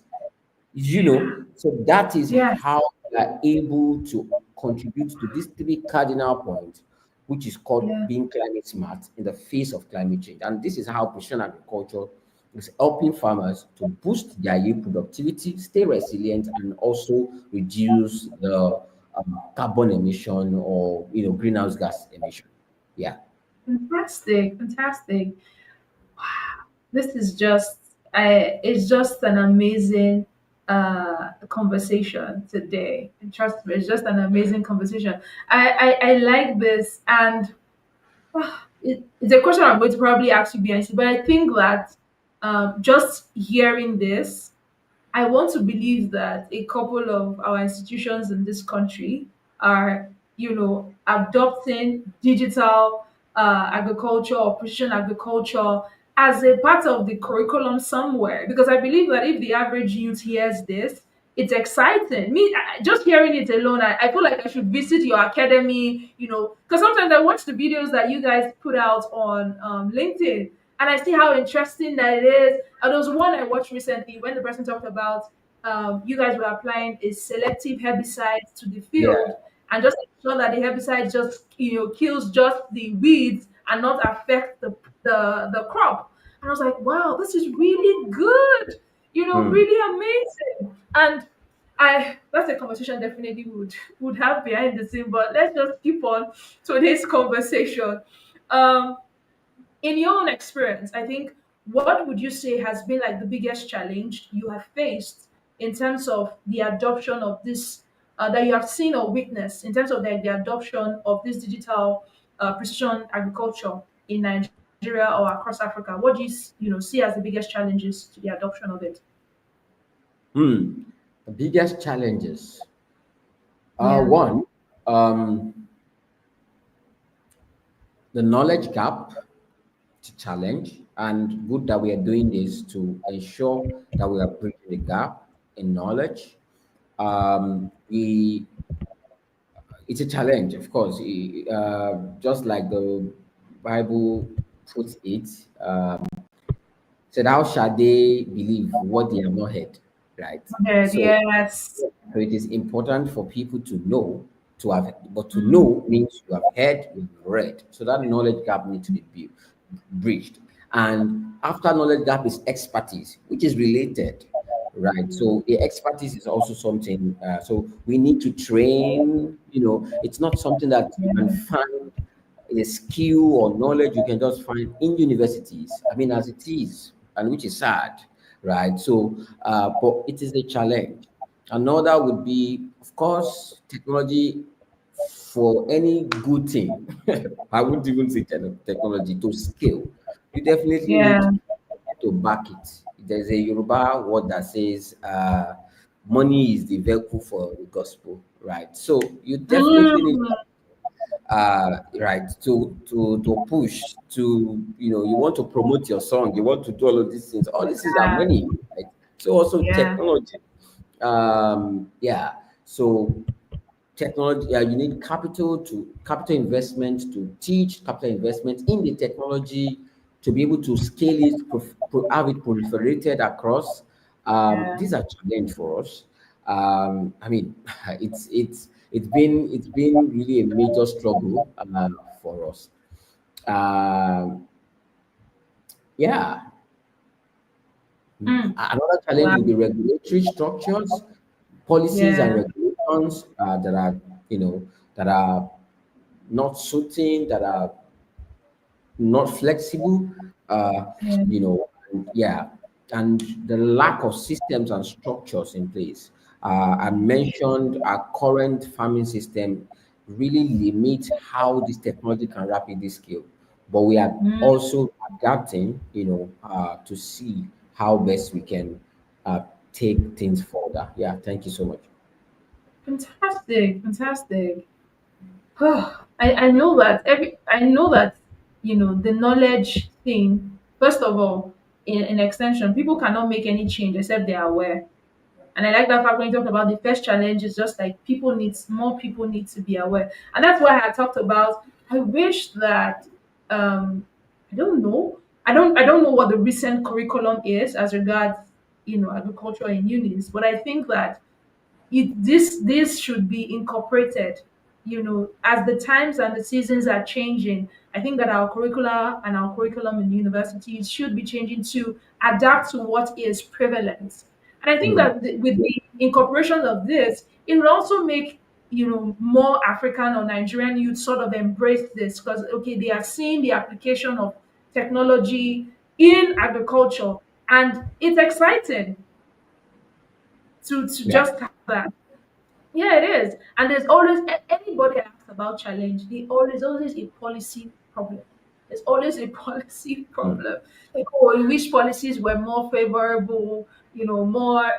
Speaker 1: So that is
Speaker 2: Yes.
Speaker 1: how we are able to contribute to these three cardinal points, which is called
Speaker 2: Yeah.
Speaker 1: being climate smart in the face of climate change. And this is how precision agriculture is helping farmers to boost their yield productivity, stay resilient, and also reduce the carbon emission, or greenhouse gas emission. Yeah.
Speaker 2: Fantastic. Fantastic. This is just it's just an amazing conversation today. And trust me, it's just an amazing conversation. I like this, and it's a question I'm going to probably ask you behind, but I think that just hearing this, I want to believe that a couple of our institutions in this country are, adopting digital agriculture or precision agriculture as a part of the curriculum somewhere. Because I believe that if the average youth hears this, it's exciting. Just hearing it alone, I feel like I should visit your academy, because sometimes I watch the videos that you guys put out on LinkedIn, and I see how interesting that it is. There was one I watched recently when the person talked about you guys were applying a selective herbicide to the field,
Speaker 1: Yeah.
Speaker 2: and just ensure that the herbicide just kills just the weeds and not affect the crop. And I was like, wow, this is really good,
Speaker 1: Hmm.
Speaker 2: really amazing. And I that's a conversation definitely would have behind the scene, but let's just keep on to this conversation. Um, in your own experience, I think, what would you say has been like the biggest challenge you have faced in terms of the adoption of this, that you have seen or witnessed in terms of the adoption of this digital precision agriculture in Nigeria or across Africa? What do see as the biggest challenges to the adoption of it?
Speaker 1: The biggest challenges.
Speaker 2: Yeah,
Speaker 1: One, the knowledge gap to challenge, and good that we are doing this to ensure that we are bridging the gap in knowledge. We It's a challenge, of course. Just like the Bible puts it, said, "How shall they believe what they have not heard?" Right.
Speaker 2: good.
Speaker 1: So
Speaker 2: Yes.
Speaker 1: so it is important for people to know, but to
Speaker 2: Mm,
Speaker 1: know means you have heard, you have read. So that knowledge gap needs to be bridged. And after knowledge gap is expertise, which is related, right? So the expertise is also something. So we need to train. It's not something that you can
Speaker 2: yeah.
Speaker 1: find a skill or knowledge you can just find in universities. I mean, as it is, and which is sad, right? So, but it is a challenge. Another would be, of course, technology for any good thing. I wouldn't even say technology to scale. You definitely
Speaker 2: Yeah.
Speaker 1: need to back it. There's a Yoruba word that says, money is the vehicle for the gospel, right? So you definitely need
Speaker 2: Mm,
Speaker 1: right to push to you want to promote your song, you want to do all of these things, all these things are
Speaker 2: yeah.
Speaker 1: money, right? So also
Speaker 2: Yeah.
Speaker 1: technology, yeah, so technology, you need capital investment to teach, capital investment in the technology to be able to scale it, have it proliferated across.
Speaker 2: Yeah.
Speaker 1: These are challenge for us. I mean, it's been really a major struggle for us. Um, yeah,
Speaker 2: Mm,
Speaker 1: another challenge
Speaker 2: wow.
Speaker 1: will be regulatory structures, policies and
Speaker 2: Yeah.
Speaker 1: regulations that are not suiting, that are not flexible,
Speaker 2: Yeah.
Speaker 1: and yeah, and the lack of systems and structures in place. I mentioned our current farming system really limits how this technology can rapidly scale, but we are
Speaker 2: Mm,
Speaker 1: also adapting, to see how best we can uh, take things further. Yeah, thank you so much.
Speaker 2: fantastic. Fantastic. I know that the knowledge thing. First of all, in extension, people cannot make any change except they are aware. And I like that fact when you talked about the first challenge is just like more people need to be aware. And that's why I talked about I wish that I don't know. I don't know what the recent curriculum is as regards, agriculture in unis, but I think that this should be incorporated, as the times and the seasons are changing. I think that our curricula and our curriculum in universities should be changing to adapt to what is prevalent. And I think
Speaker 1: Hmm.
Speaker 2: that with the incorporation of this, it will also make, more African or Nigerian youth sort of embrace this, because okay, they are seeing the application of technology in agriculture, and it's exciting to
Speaker 1: Yeah.
Speaker 2: just have that. Yeah, it is. And there's always anybody asks about challenge, always a policy problem. There's always a policy
Speaker 1: Hmm.
Speaker 2: problem. Like, oh, we wish policies were more favorable, more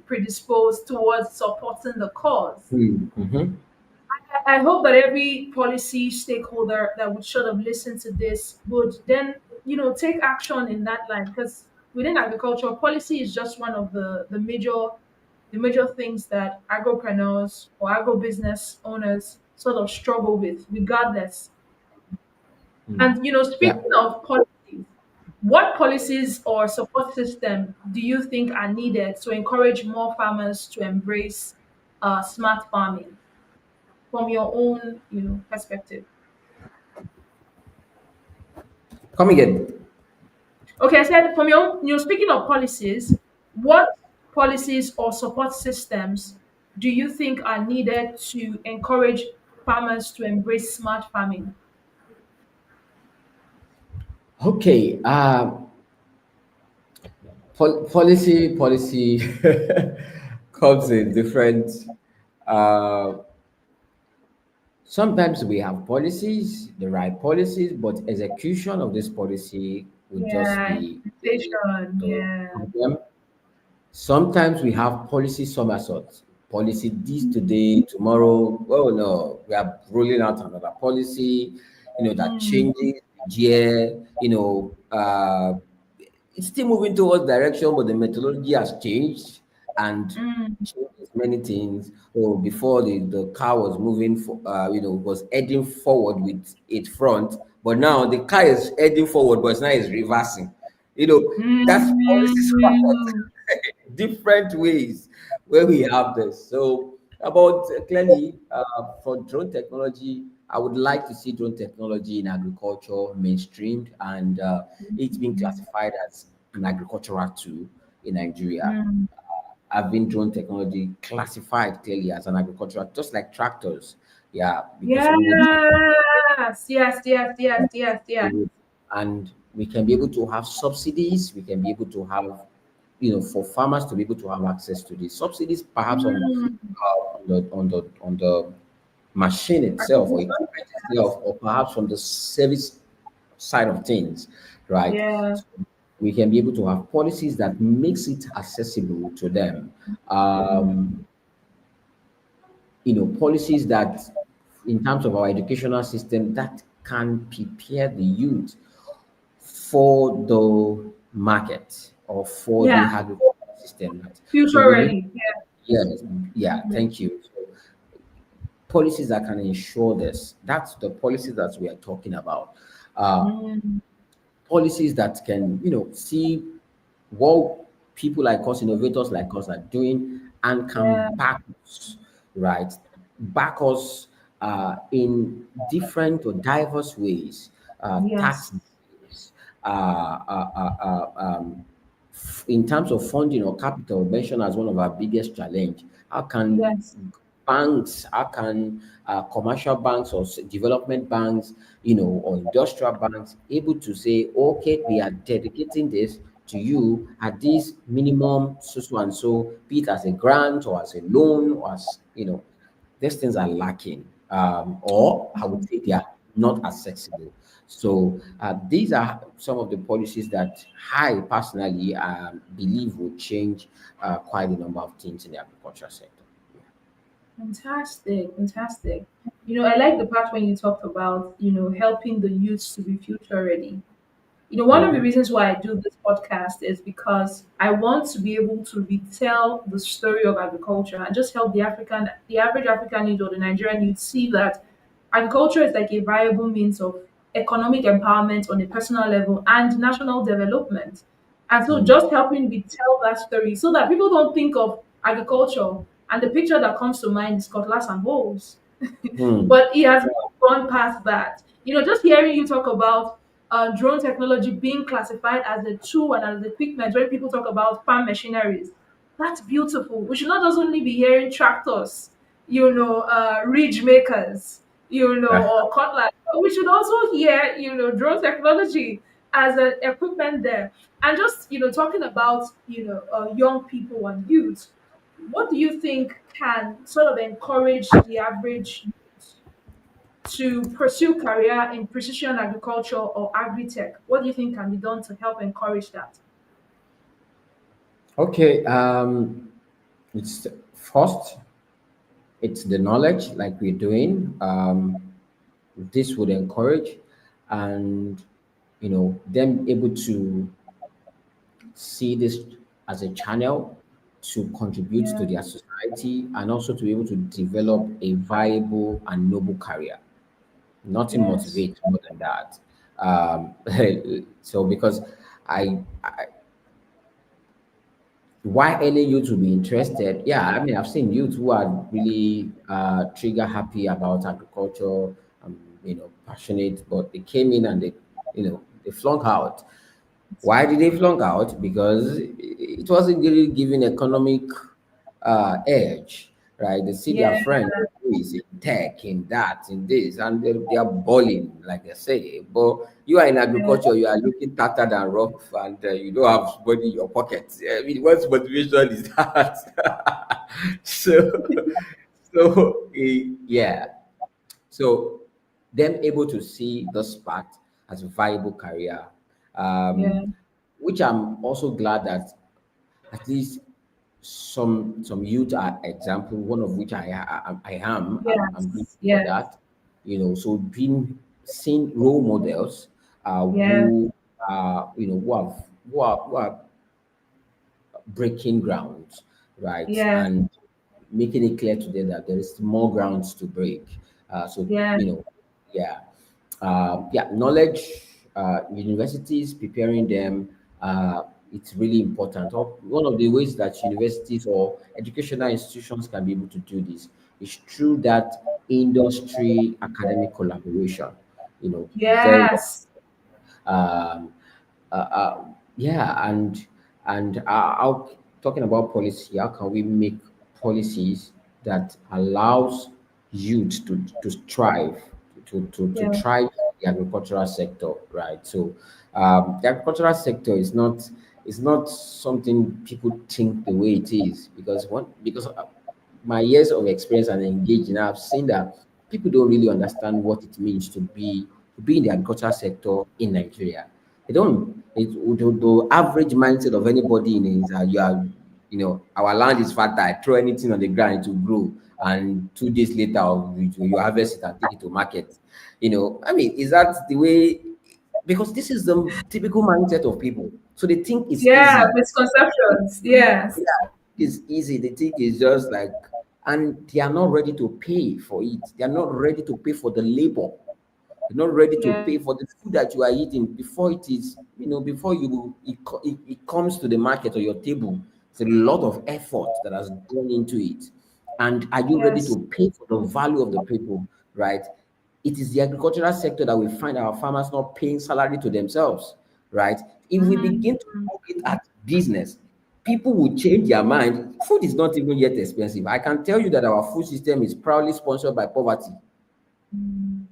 Speaker 2: predisposed towards supporting the cause.
Speaker 1: Hmm. Mhm.
Speaker 2: I hope that every policy stakeholder that would sort of listen to this would then, take action in that line, because within agriculture, policy is just one of the major things that agropreneurs or agribusiness owners sort of struggle with, regardless.
Speaker 1: Hmm.
Speaker 2: And
Speaker 1: Yeah.
Speaker 2: speaking of policies, what policies or support system do you think are needed to encourage more farmers to embrace smart farming from your own, perspective?
Speaker 1: Come again.
Speaker 2: Okay, I said from your own, speaking of policies, what policies or support systems do you think are needed to encourage farmers to embrace smart farming?
Speaker 1: Okay. Policy comes in different. Uh, Sometimes we have policies, the right policies, but execution of this policy would just
Speaker 2: Yeah,
Speaker 1: be
Speaker 2: implementation.
Speaker 1: the
Speaker 2: Yeah.
Speaker 1: problem. Sometimes we have policy somersaults. Policy this today, tomorrow. Oh no, we are rolling out another policy, that
Speaker 2: Mm,
Speaker 1: changes the gear, it's still moving towards direction, but the methodology has changed and
Speaker 2: mm,
Speaker 1: changes many things. So before the car was moving for was heading forward with its front, but now the car is heading forward, but now it's reversing. That's policy support.
Speaker 2: mm.
Speaker 1: Different ways where we have this. So about clearly for drone technology, I would like to see drone technology in agriculture mainstreamed and it's being classified as an agricultural tool in Nigeria.
Speaker 2: Mm.
Speaker 1: Having drone technology classified clearly as an agricultural, just like tractors. Yeah, because we would
Speaker 2: Yes, yes, yes, yes, yes, yes.
Speaker 1: and we can be able to have subsidies. We can be able to have, for farmers to be able to have access to these subsidies, perhaps
Speaker 2: Mm.
Speaker 1: on the machine itself or
Speaker 2: Agriculture?
Speaker 1: equipment itself, or perhaps from the service side of things, right?
Speaker 2: Yeah.
Speaker 1: So we can be able to have policies that makes it accessible to them. Um, Policies that, in terms of our educational system, that can prepare the youth for the market or for the
Speaker 2: Yeah.
Speaker 1: agricultural system. So
Speaker 2: Future
Speaker 1: we need,
Speaker 2: ready. Yeah.
Speaker 1: yes, yeah, thank you. So policies that can ensure this. That's the policies that we are talking about. Uh,
Speaker 2: Mm.
Speaker 1: Policies that can, see what people like us, innovators like us are doing and can
Speaker 2: Yeah.
Speaker 1: back us, right? Back us in different or diverse ways,
Speaker 2: Yes.
Speaker 1: tax breaks, in terms of funding or capital, mentioned as one of our biggest challenge. How can
Speaker 2: Yes.
Speaker 1: banks, how can commercial banks or development banks, or industrial banks able to say, okay, we are dedicating this to you at this minimum so and so, be it as a grant or as a loan or as, these things are lacking, or I would say they are not accessible. So these are some of the policies that I personally believe will change quite a number of things in the agriculture sector.
Speaker 2: Fantastic. Fantastic. I like the part when you talked about, helping the youths to be future ready. One of the
Speaker 1: Mhm.
Speaker 2: reasons why I do this podcast is because I want to be able to retell the story of agriculture and just help the average African youth or the Nigerian youth see that agriculture is like a viable means of economic empowerment on a personal level and national development. And so
Speaker 1: Mm.
Speaker 2: just helping me tell that story so that people don't think of agriculture and the picture that comes to mind is cutlass and hoes.
Speaker 1: Mm.
Speaker 2: But he has gone past that. Just hearing you talk about drone technology being classified as a tool and as equipment when people talk about farm machineries, that's beautiful. We should not just only be hearing tractors, ridge makers,
Speaker 1: Ah,
Speaker 2: or cutlass. But we should also hear, drone technology as an equipment there. And just, talking about, young people and youth, what do you think can sort of encourage the average youth to pursue career in precision agriculture or agri-tech? What do you think can be done to help encourage that?
Speaker 1: okay. It's first, it's the knowledge, like we're doing. This would encourage, and them able to see this as a channel to contribute to
Speaker 2: Yeah.
Speaker 1: their society and also to be able to develop a viable and noble career. Nothing
Speaker 2: Yes.
Speaker 1: motivates more than that. So because I why any youth will be interested? Yeah, I mean, I've seen youth who are really trigger happy about agriculture, passionate, but they came in and they flunk out. Why did they flunk out? Because it wasn't really giving economic edge, right? They see their
Speaker 2: Yeah.
Speaker 1: friends this, in tech, in that, in this, and they are balling, like they say. But you are in
Speaker 2: yeah,
Speaker 1: agriculture, you are looking tattered and rough, and you don't have money in your pocket. I mean, what motivation is that? so, yeah. So, them able to see this path as a viable career,
Speaker 2: yeah,
Speaker 1: which I'm also glad that at least some youth are example, one of which I am. I'm grateful
Speaker 2: yes,
Speaker 1: for
Speaker 2: yes,
Speaker 1: that. So being seeing role models
Speaker 2: yeah,
Speaker 1: who are who are breaking grounds, right?
Speaker 2: yeah,
Speaker 1: And making it clear to them that there is more grounds to break. So
Speaker 2: yeah,
Speaker 1: yeah, yeah, knowledge, universities preparing them. It's really important. One of the ways that universities or educational institutions can be able to do this is through that industry academic collaboration. Very
Speaker 2: yes,
Speaker 1: um, yeah, and talking about policy, how can we make policies that allows youth to strive to
Speaker 2: yeah,
Speaker 1: thrive in the agricultural sector, right? So the agricultural sector is not something people think the way it is, because my years of experience and engaging, I've seen that people don't really understand what it means to be in the agricultural sector in Nigeria. They don't. The average mindset of anybody in it is that our land is fertile. I throw anything on the ground, it will grow, and 2 days later, you harvest it and take it to market. I mean, is that the way? Because this is the typical mindset of people. So they think it's
Speaker 2: yeah,
Speaker 1: easy.
Speaker 2: misconceptions, yes,
Speaker 1: Yeah, it's easy. They think it's just like, and they are not ready to pay for it. They are not ready to pay for the labor. You're not ready to
Speaker 2: yeah,
Speaker 1: pay for the food that you are eating before before it comes to the market or your table. It's a lot of effort that has gone into it. And are you ready
Speaker 2: yes,
Speaker 1: to pay for the value of the people, right? It is the agricultural sector that we find our farmers not paying salary to themselves, right? If we begin to
Speaker 2: mm,
Speaker 1: look it at business, people will change their mind. Food is not even yet expensive. I can tell you that our food system is proudly sponsored by poverty.
Speaker 2: mm,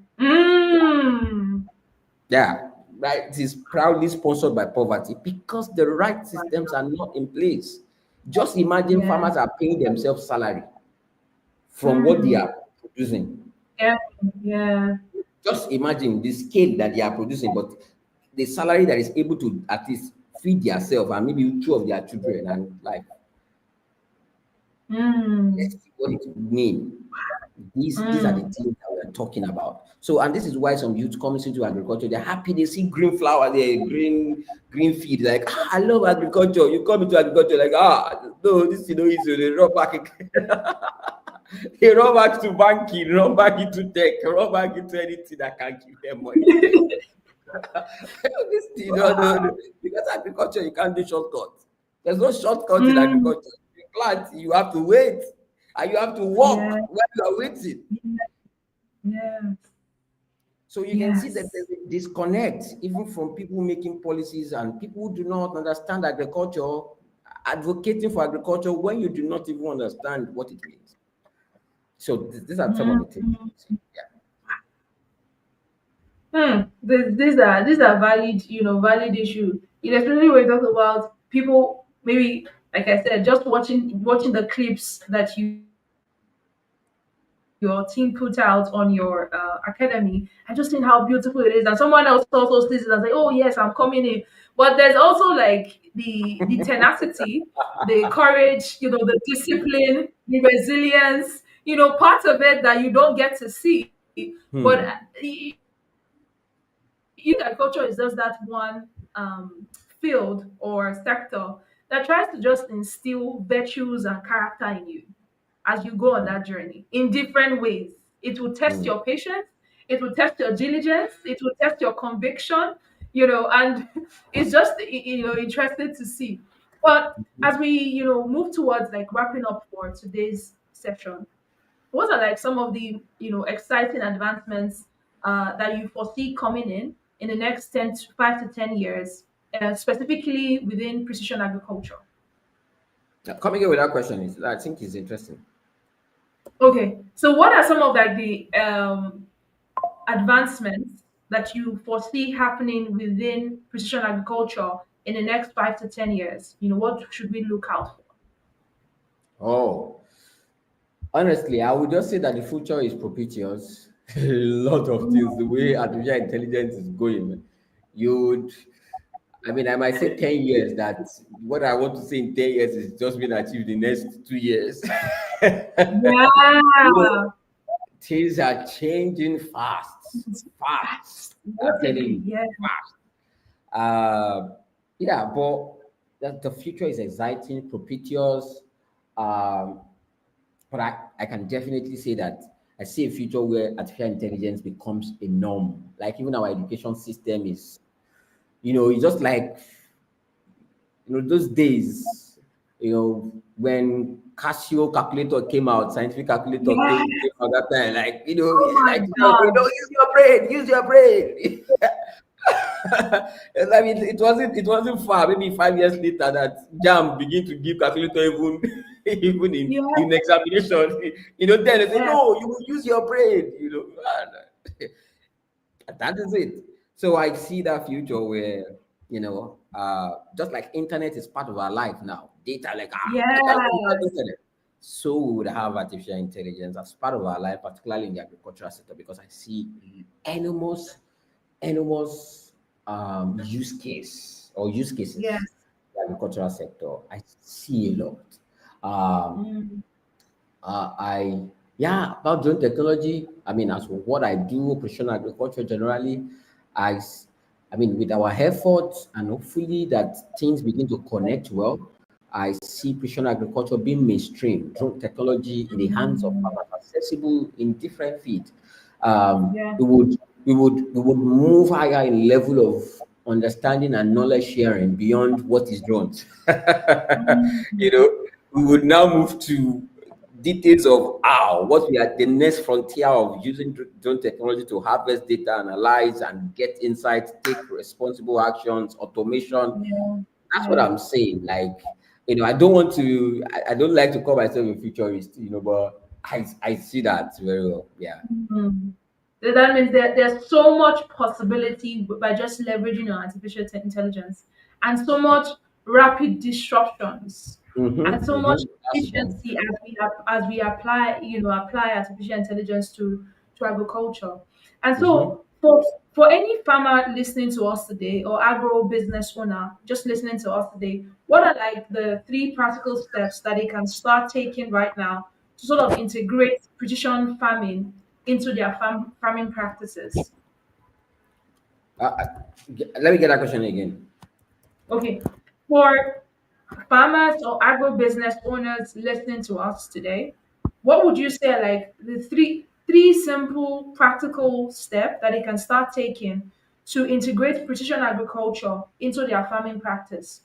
Speaker 1: Yeah, right. It is proudly sponsored by poverty because the right systems are not in place. Just imagine
Speaker 2: yeah,
Speaker 1: farmers are paying themselves salary from what they
Speaker 2: mm,
Speaker 1: are producing.
Speaker 2: yeah, yeah,
Speaker 1: Just imagine the scale that they are producing, but the salary that is able to at least feed themselves and maybe two of their children and life. Let's
Speaker 2: mm,
Speaker 1: see what it would mean. These are the
Speaker 2: mm,
Speaker 1: things that we're talking about. So, and this is why some youth comes into agriculture. They're happy. They see green flower there, green feed. Like, I love agriculture. You come into agriculture, like, no, this is no easy. They run back. They run back to banking, run back into tech, run back into anything that can give them money. This thing, no. Because agriculture, you can't do shortcuts. There's no shortcut in
Speaker 2: mm,
Speaker 1: agriculture. You plant, you have to wait, and you have to walk
Speaker 2: yeah,
Speaker 1: while you are waiting.
Speaker 2: yeah,
Speaker 1: So you can see that
Speaker 2: yes,
Speaker 1: there's a disconnect even from people making policies and people who do not understand agriculture, advocating for agriculture when you do not even understand what it means. So these are some of
Speaker 2: mm,
Speaker 1: the things.
Speaker 2: mm.
Speaker 1: Yeah.
Speaker 2: These are valid, valid issue. Especially when we talk about people, maybe like I said, just watching the clips that your team put out on your academy, and just seeing how beautiful it is. And someone else also sees it and say, "Oh yes, I'm coming in." But there's also like the tenacity, the courage, the discipline, the resilience. Part of it that you don't get to see. But
Speaker 1: Hmm.
Speaker 2: agriculture is just that one field or sector that tries to just instill virtues and character in you as you go on that journey in different ways. It will test
Speaker 1: Hmm.
Speaker 2: your patience, it will test your diligence, it will test your conviction, and it's just interesting to see. But as we move towards like wrapping up for today's session, what are like some of the exciting advancements that you foresee coming in the next 5 to 10 years, specifically within precision agriculture?
Speaker 1: Now, coming in with that question is, I think, is interesting.
Speaker 2: Okay. So what are some of like the advancements that you foresee happening within precision agriculture in the next 5 to 10 years? What should we look out for?
Speaker 1: Oh, honestly, I would just say that the future is propitious. A lot of things, the way artificial intelligence is going, you would, I mean, I might say 10 years, that what I want to say in 10 years is just being achieved in the next 2 years. You know,
Speaker 2: Yeah.
Speaker 1: things are changing fast, fast.
Speaker 2: Facts.
Speaker 1: I'm telling
Speaker 2: Notably,
Speaker 1: you,
Speaker 2: yeah.
Speaker 1: fast. Uh, yeah, but the future is exciting, propitious. Um, but I can definitely say that I see a future where artificial intelligence becomes a norm. Like even our education system is, it's just like, those days, when Casio calculator came out, scientific calculator
Speaker 2: Yeah.
Speaker 1: came out that time, like,
Speaker 2: Oh my
Speaker 1: like,
Speaker 2: God.
Speaker 1: use your brain, use your brain. I mean, it wasn't far. Maybe 5 years later, that Jam begin to give calculator even even
Speaker 2: Yeah.
Speaker 1: in examination. Then they say,
Speaker 2: Yeah.
Speaker 1: no, you will use your brain. That is it. So I see that future where, just like internet is part of our life now, data, like, we can't live without
Speaker 2: Yes.
Speaker 1: internet. So we would have artificial intelligence as part of our life, particularly in the agricultural sector, because I see enormous, enormous use case or use
Speaker 2: Yes.
Speaker 1: cases in the agricultural sector. I see a lot. Um,
Speaker 2: Mm.
Speaker 1: I Yeah, about drone technology. I mean, as for what I do, precision agriculture generally, I mean, with our efforts and hopefully that things begin to connect well, I see precision agriculture being mainstream, drone technology in the hands of
Speaker 2: Mm.
Speaker 1: farmers, accessible in different fields.
Speaker 2: Yeah.
Speaker 1: We would move higher in level of understanding and knowledge sharing beyond what is drones.
Speaker 2: Mm.
Speaker 1: We would now move to details of how what we are the next frontier of using drone technology to harvest data, analyze, and get insights, take responsible actions, automation.
Speaker 2: Yeah.
Speaker 1: That's what
Speaker 2: Yeah.
Speaker 1: I'm saying. Like, I don't want to. I don't like to call myself a futurist, but I see that very well. Yeah.
Speaker 2: Mm. So that means that there's so much possibility by just leveraging on artificial intelligence, and so much rapid disruptions, and so much
Speaker 1: That's the point.
Speaker 2: efficiency as we apply artificial intelligence to agriculture. And
Speaker 1: Mm-hmm.
Speaker 2: so for any farmer listening to us today, or agro business owner just listening to us today, what are like the three practical steps that they can start taking right now to sort of integrate precision farming into their farming practices?
Speaker 1: Let me get that question again.
Speaker 2: Okay, for farmers or agribusiness owners listening to us today, what would you say are like the three simple practical steps that they can start taking to integrate precision agriculture into their farming practice?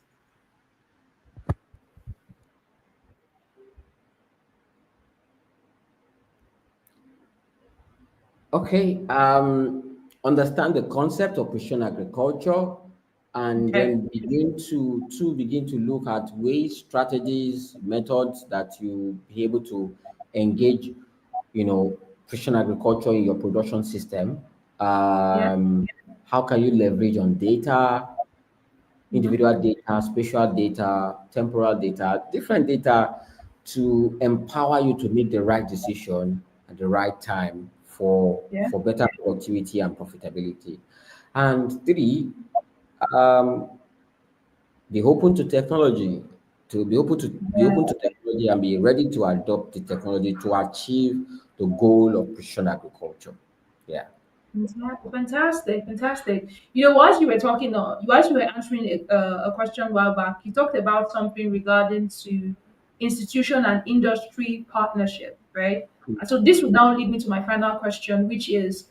Speaker 1: Okay, understand the concept of precision agriculture, and
Speaker 2: Okay.
Speaker 1: then begin to look at ways, strategies, methods that you be able to engage, precision agriculture in your production system.
Speaker 2: Yeah.
Speaker 1: How can you leverage on data,
Speaker 2: Mm-hmm.
Speaker 1: individual data, spatial data, temporal data, different data to empower you to make the right decision at the right time
Speaker 2: Yeah.
Speaker 1: for better productivity and profitability. And three, um, be open to technology, be
Speaker 2: Yeah.
Speaker 1: open to technology and be ready to adopt the technology to achieve the goal of precision agriculture. Yeah.
Speaker 2: Fantastic, fantastic. Whilst you were talking, whilst you were answering a question a while back, you talked about something regarding to institution and industry partnership, right? And so this would now lead me to my final question, which is,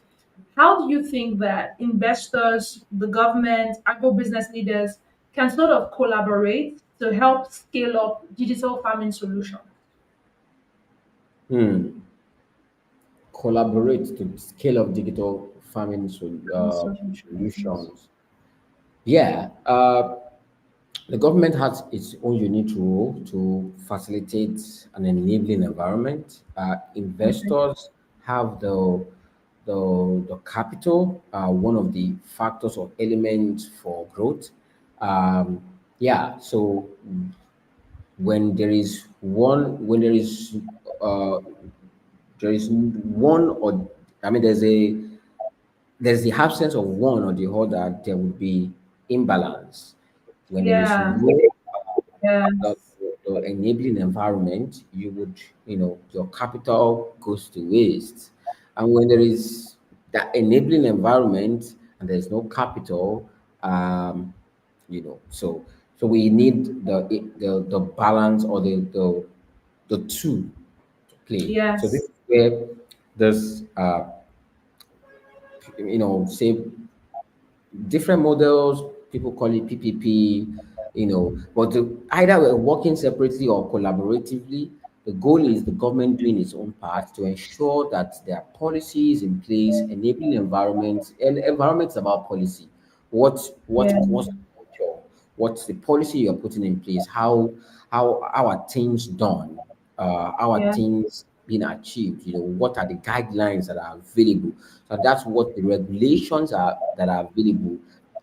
Speaker 2: how do you think that investors, the government, agribusiness leaders can sort of collaborate to help scale up digital farming solutions?
Speaker 1: Hmm. Collaborate to scale up digital farming
Speaker 2: Farming solutions.
Speaker 1: solutions. Yeah. The government has its own unique role to facilitate an enabling environment.
Speaker 2: Okay.
Speaker 1: Investors have the capital, one of the factors or elements for growth. Um, yeah, so when uh, there is one or I mean there's the absence of one or the other, there would be imbalance. When there is
Speaker 2: Yeah.
Speaker 1: no the,
Speaker 2: Yes.
Speaker 1: the enabling environment, you would, your capital goes to waste. And when there is that enabling environment and there's no capital, um, so we need the balance or the two to play. So this
Speaker 2: Yes.
Speaker 1: is where there's say different models. People call it PPP, but either we're working separately or collaboratively. The goal is the government doing its own part to ensure that there are policies in place, enabling environments, and environments about policy. What's
Speaker 2: Yeah.
Speaker 1: the culture? What's the policy you're putting in place? How are things done? How are
Speaker 2: Yeah.
Speaker 1: things being achieved? What are the guidelines that are available? So that's what the regulations are that are available.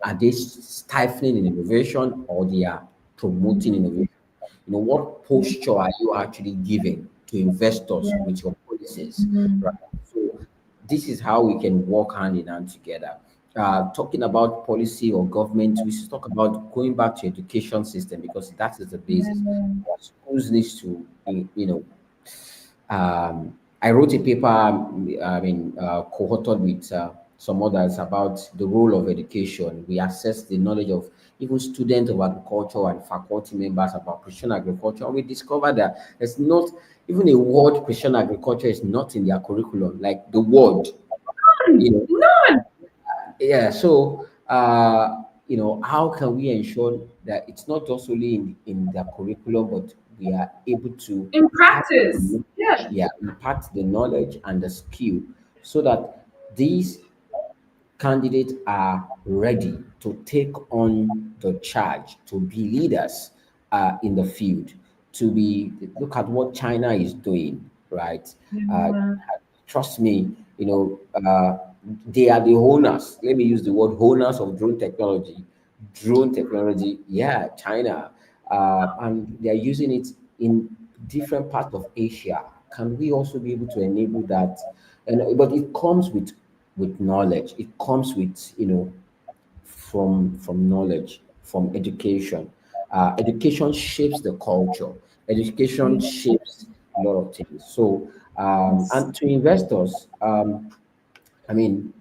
Speaker 1: Are they stifling innovation or they are promoting innovation? What
Speaker 2: Yeah.
Speaker 1: posture are you actually giving to investors
Speaker 2: Yeah.
Speaker 1: with your policies? Right.
Speaker 2: Mhm.
Speaker 1: So this is how we can work hand in hand together. Talking about policy or government, we should talk about going back to education system because that is the basis.
Speaker 2: Yeah.
Speaker 1: Our schools needs to, I wrote a paper, co-authored with some others about the role of education. We assess the knowledge of even students of agriculture and faculty members about precision agriculture. And we discovered that there's not even a word precision agriculture is not in their curriculum, like the word, you know.
Speaker 2: None.
Speaker 1: Yeah, so how can we ensure that it's not just only in the curriculum, but we are able to
Speaker 2: In
Speaker 1: pass the
Speaker 2: practice.
Speaker 1: knowledge,
Speaker 2: Yeah.
Speaker 1: yeah, impart the knowledge and the skill so that these candidates are ready to take on the charge to be leaders in the field. To be look at what China is doing, right? Uh,
Speaker 2: Yeah.
Speaker 1: Trust me, they are the owners. Let me use the word owners of drone technology. Drone technology, yeah, China, and they are using it in different parts of Asia. Can we also be able to enable that? And but it comes with knowledge. It comes with from knowledge, from education. Education shapes the culture. Education
Speaker 2: Yeah.
Speaker 1: shapes a lot of things. So
Speaker 2: Yes.
Speaker 1: and to investors, I mean,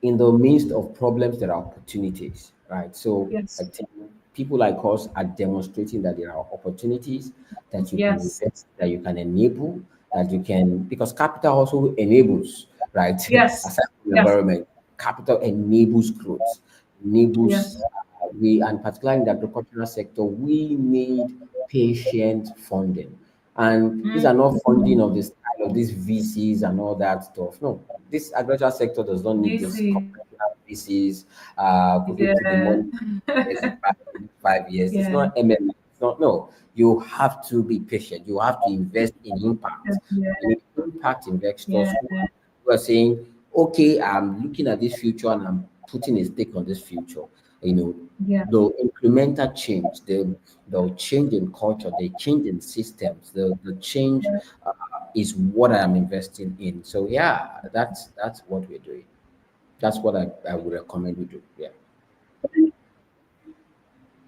Speaker 1: in the midst of problems, there are opportunities, right? So I
Speaker 2: Yes.
Speaker 1: think people like us are demonstrating that there are opportunities that you can
Speaker 2: Yes.
Speaker 1: invest, that you can enable, that you can, because capital also enables, right?
Speaker 2: Yes.
Speaker 1: Aside from the
Speaker 2: Yes.
Speaker 1: environment, capital enables growth, enables,
Speaker 2: Yes.
Speaker 1: and particularly in the agricultural sector, we need patient funding. And these
Speaker 2: Mm.
Speaker 1: are not funding of this kind of these VCs and all that stuff. No, this agricultural sector does not need
Speaker 2: This
Speaker 1: this
Speaker 2: is
Speaker 1: conventional VCs. Quickly put the
Speaker 2: yeah.
Speaker 1: money years in 5 years. It's
Speaker 2: Yeah.
Speaker 1: not MMM. It's not, no. You have to be patient. You have to invest in impact.
Speaker 2: Yeah.
Speaker 1: You need impact
Speaker 2: Yeah.
Speaker 1: investors who are saying, okay, I'm looking at this future and I'm putting a stake on this future. You know,
Speaker 2: Yeah.
Speaker 1: the implemental change, the change in culture, the change in systems, the change is what I am investing in. So yeah, that's what we're doing. That's what I would recommend we do. Yeah.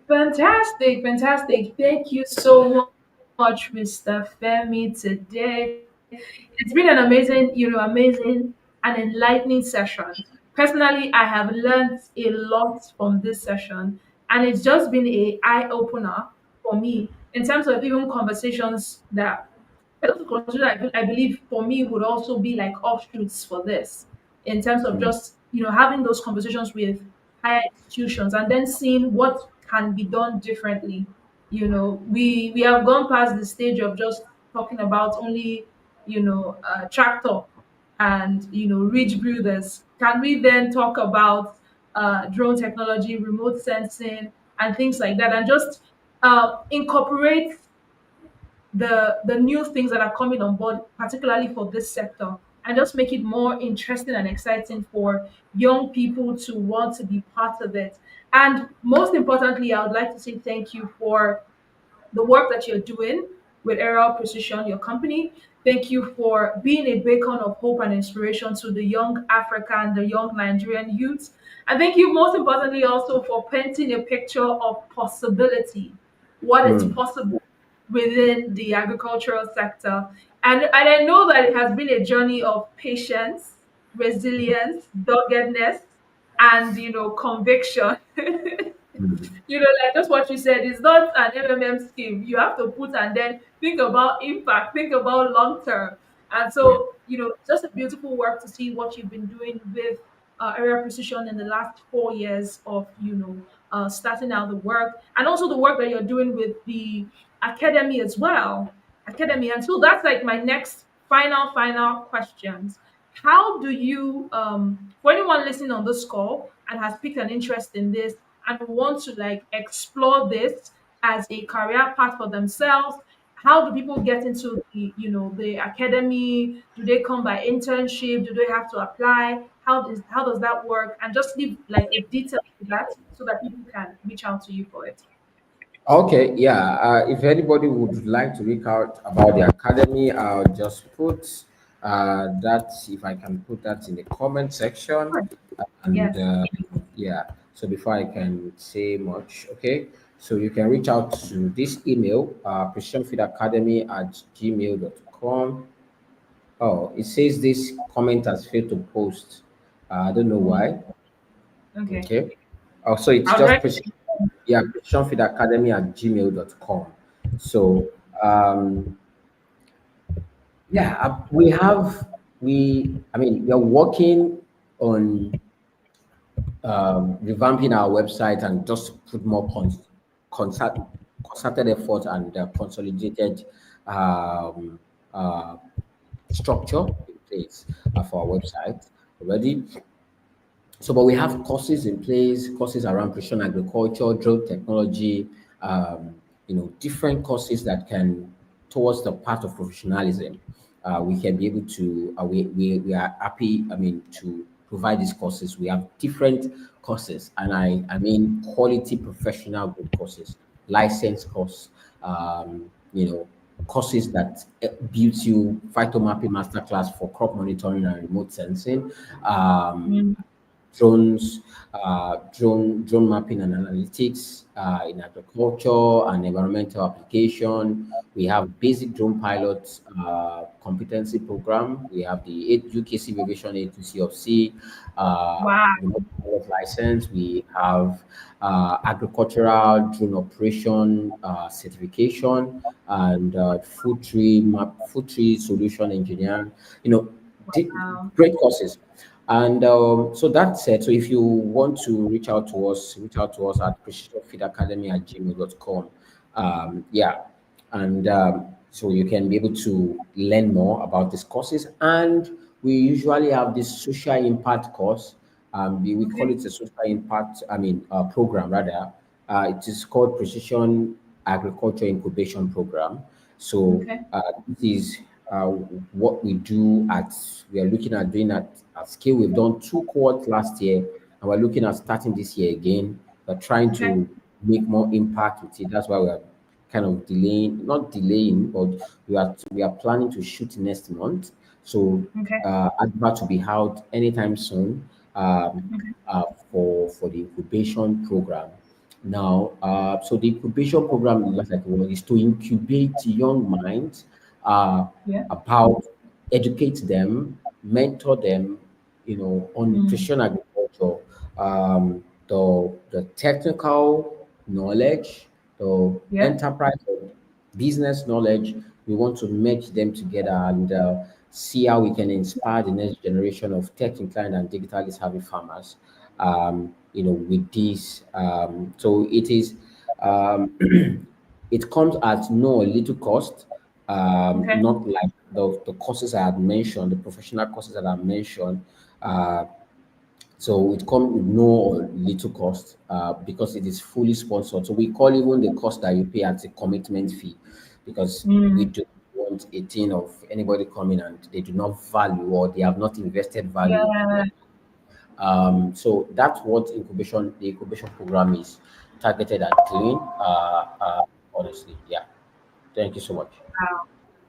Speaker 2: Fantastic, fantastic. Thank you so much, Mr. Femi, today. It's been an amazing, amazing and enlightening session. Personally, I have learned a lot from this session, and it's just been a eye opener for me in terms of even conversations that a lot of conversations I believe for me would also be like offshoots for this in terms of
Speaker 1: Mm,
Speaker 2: just having those conversations with higher institutions and then seeing what can be done differently. We have gone past the stage of just talking about only tractor and ridge breathers. Can we then talk about drone technology, remote sensing, and things like that, and just incorporate the new things that are coming on board, particularly for this sector, and just make it more interesting and exciting for young people to want to be part of it. And most importantly, I would like to say thank you for the work that you're doing with Aerial Precision, your company. Thank you for being a beacon of hope and inspiration to the young African, the young Nigerian youths. And thank you, most importantly, also for painting a picture of possibility, what is
Speaker 1: Mm,
Speaker 2: possible within the agricultural sector. And I know that it has been a journey of patience, resilience, doggedness, and conviction.
Speaker 1: mm,
Speaker 2: Like just what you said, it's not an MMM scheme. You have to put and then think about impact, think about long term. And
Speaker 1: yeah.
Speaker 2: so, just a beautiful work to see what you've been doing with area precision in the last 4 years of, starting out the work, and also the work that you're doing with the academy as well. Academy. And so that's like my next final questions. How do you, for anyone listening on this call and has picked an interest in this and want to like explore this as a career path for themselves, how do people get into the academy? Do they come by internship? Do they have to apply? How does that work? And just leave like a detail to that so that people can reach out to you for it.
Speaker 1: Okay, yeah. If anybody would like to reach out about the academy, I'll just put that, if I can put that in the comment section.
Speaker 2: Sure.
Speaker 1: And
Speaker 2: Yes.
Speaker 1: yeah, so before I can say much, okay, so you can reach out to this email, precisionfeedacademy@gmail.com. Oh, it says this comment has failed to post. I don't know
Speaker 2: Mm,
Speaker 1: why.
Speaker 2: okay.
Speaker 1: Okay. Oh, so it's
Speaker 2: I'll
Speaker 1: just
Speaker 2: direct
Speaker 1: precision, yeah, precisionfeedacademy@gmail.com. So yeah, we are working on revamping our website and just put more concert, concerted effort and consolidated um, uh, structure in place for our website already. So, but we have courses in place, courses around precision agriculture, drone technology, different courses that can towards the path of professionalism. We can be able to, we are happy, to provide these courses. We have different courses, and I mean quality professional good courses, license course, courses that builds you phytomapping masterclass for crop monitoring and remote sensing, um,
Speaker 2: you.
Speaker 1: drones, drone mapping and analytics in agriculture and environmental application. We have basic drone pilots competency program. We have the UKC Aviation A2C of C,
Speaker 2: Wow.
Speaker 1: remote pilot license. We have agricultural drone operation certification and food tree solution engineering. You know,
Speaker 2: Wow.
Speaker 1: great courses. And so that said, so if you want to reach out to us at precisionfeedacademy@gmail.com. Yeah. And so you can be able to learn more about these courses. And we usually have this social impact course. We call
Speaker 2: Okay.
Speaker 1: it a social impact, program rather. It is called Precision Agriculture Incubation Program. So
Speaker 2: Okay.
Speaker 1: this is uh, what we are looking at doing at scale. We've done two cohorts last year, and we're looking at starting this year again. We're trying
Speaker 2: Okay.
Speaker 1: to make more impact with it. That's why we are kind of delaying, not delaying, but we are planning to shoot next month. So
Speaker 2: Okay.
Speaker 1: advert will be out anytime soon
Speaker 2: Okay.
Speaker 1: for the incubation program. Now, so the incubation program, like well, is to incubate young minds uh,
Speaker 2: Yeah.
Speaker 1: about educate them, mentor them, on
Speaker 2: Mm.
Speaker 1: precision agriculture, the technical knowledge, the
Speaker 2: Yeah.
Speaker 1: enterprise or business knowledge. We want to merge them together and see how we can inspire the next generation of tech inclined and digitally savvy farmers. With this, so it is. Um, it comes at no little cost,
Speaker 2: Okay.
Speaker 1: not like the courses I had mentioned, the professional courses that I mentioned. Uh, So it comes with no or little cost because it is fully sponsored. So we call even the cost that you pay as a commitment fee because we
Speaker 2: Mm.
Speaker 1: do want a thing of anybody coming and they do not value or they have not invested value in
Speaker 2: Yeah.
Speaker 1: it. So that's what the incubation program is targeted at doing. Honestly, yeah. Thank you so much.
Speaker 2: Wow.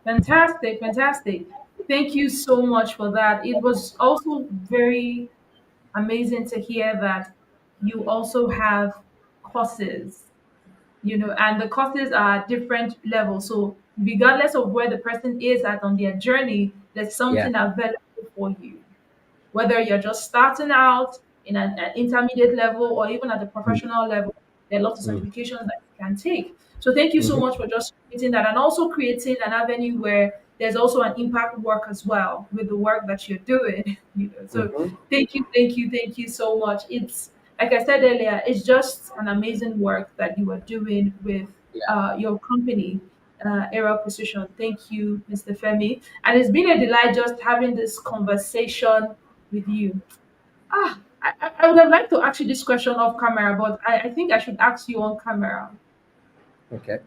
Speaker 2: Fantastic, fantastic. Thank you so much for that. It was also very amazing to hear that you also have courses, and the courses are different levels. So regardless of where the person is at on their journey, there's
Speaker 1: Yeah.
Speaker 2: something available for you, whether you're just starting out in an intermediate level or even at the professional level. There are lots of
Speaker 1: Mm-hmm.
Speaker 2: certifications that you can take. So thank you so
Speaker 1: Mm-hmm.
Speaker 2: much for just creating that and also creating an avenue where there's also an impact work as well with the work that you're doing. So
Speaker 1: Mm-hmm.
Speaker 2: thank you so much. It's like I said earlier, it's just an amazing work that you are doing with
Speaker 1: Yeah.
Speaker 2: your company, Aerial Precision. Thank you, Mr. Femi. And it's been a delight just having this conversation with you. I would have liked to ask you this question off camera, but I think I should ask you on camera,
Speaker 1: Okay.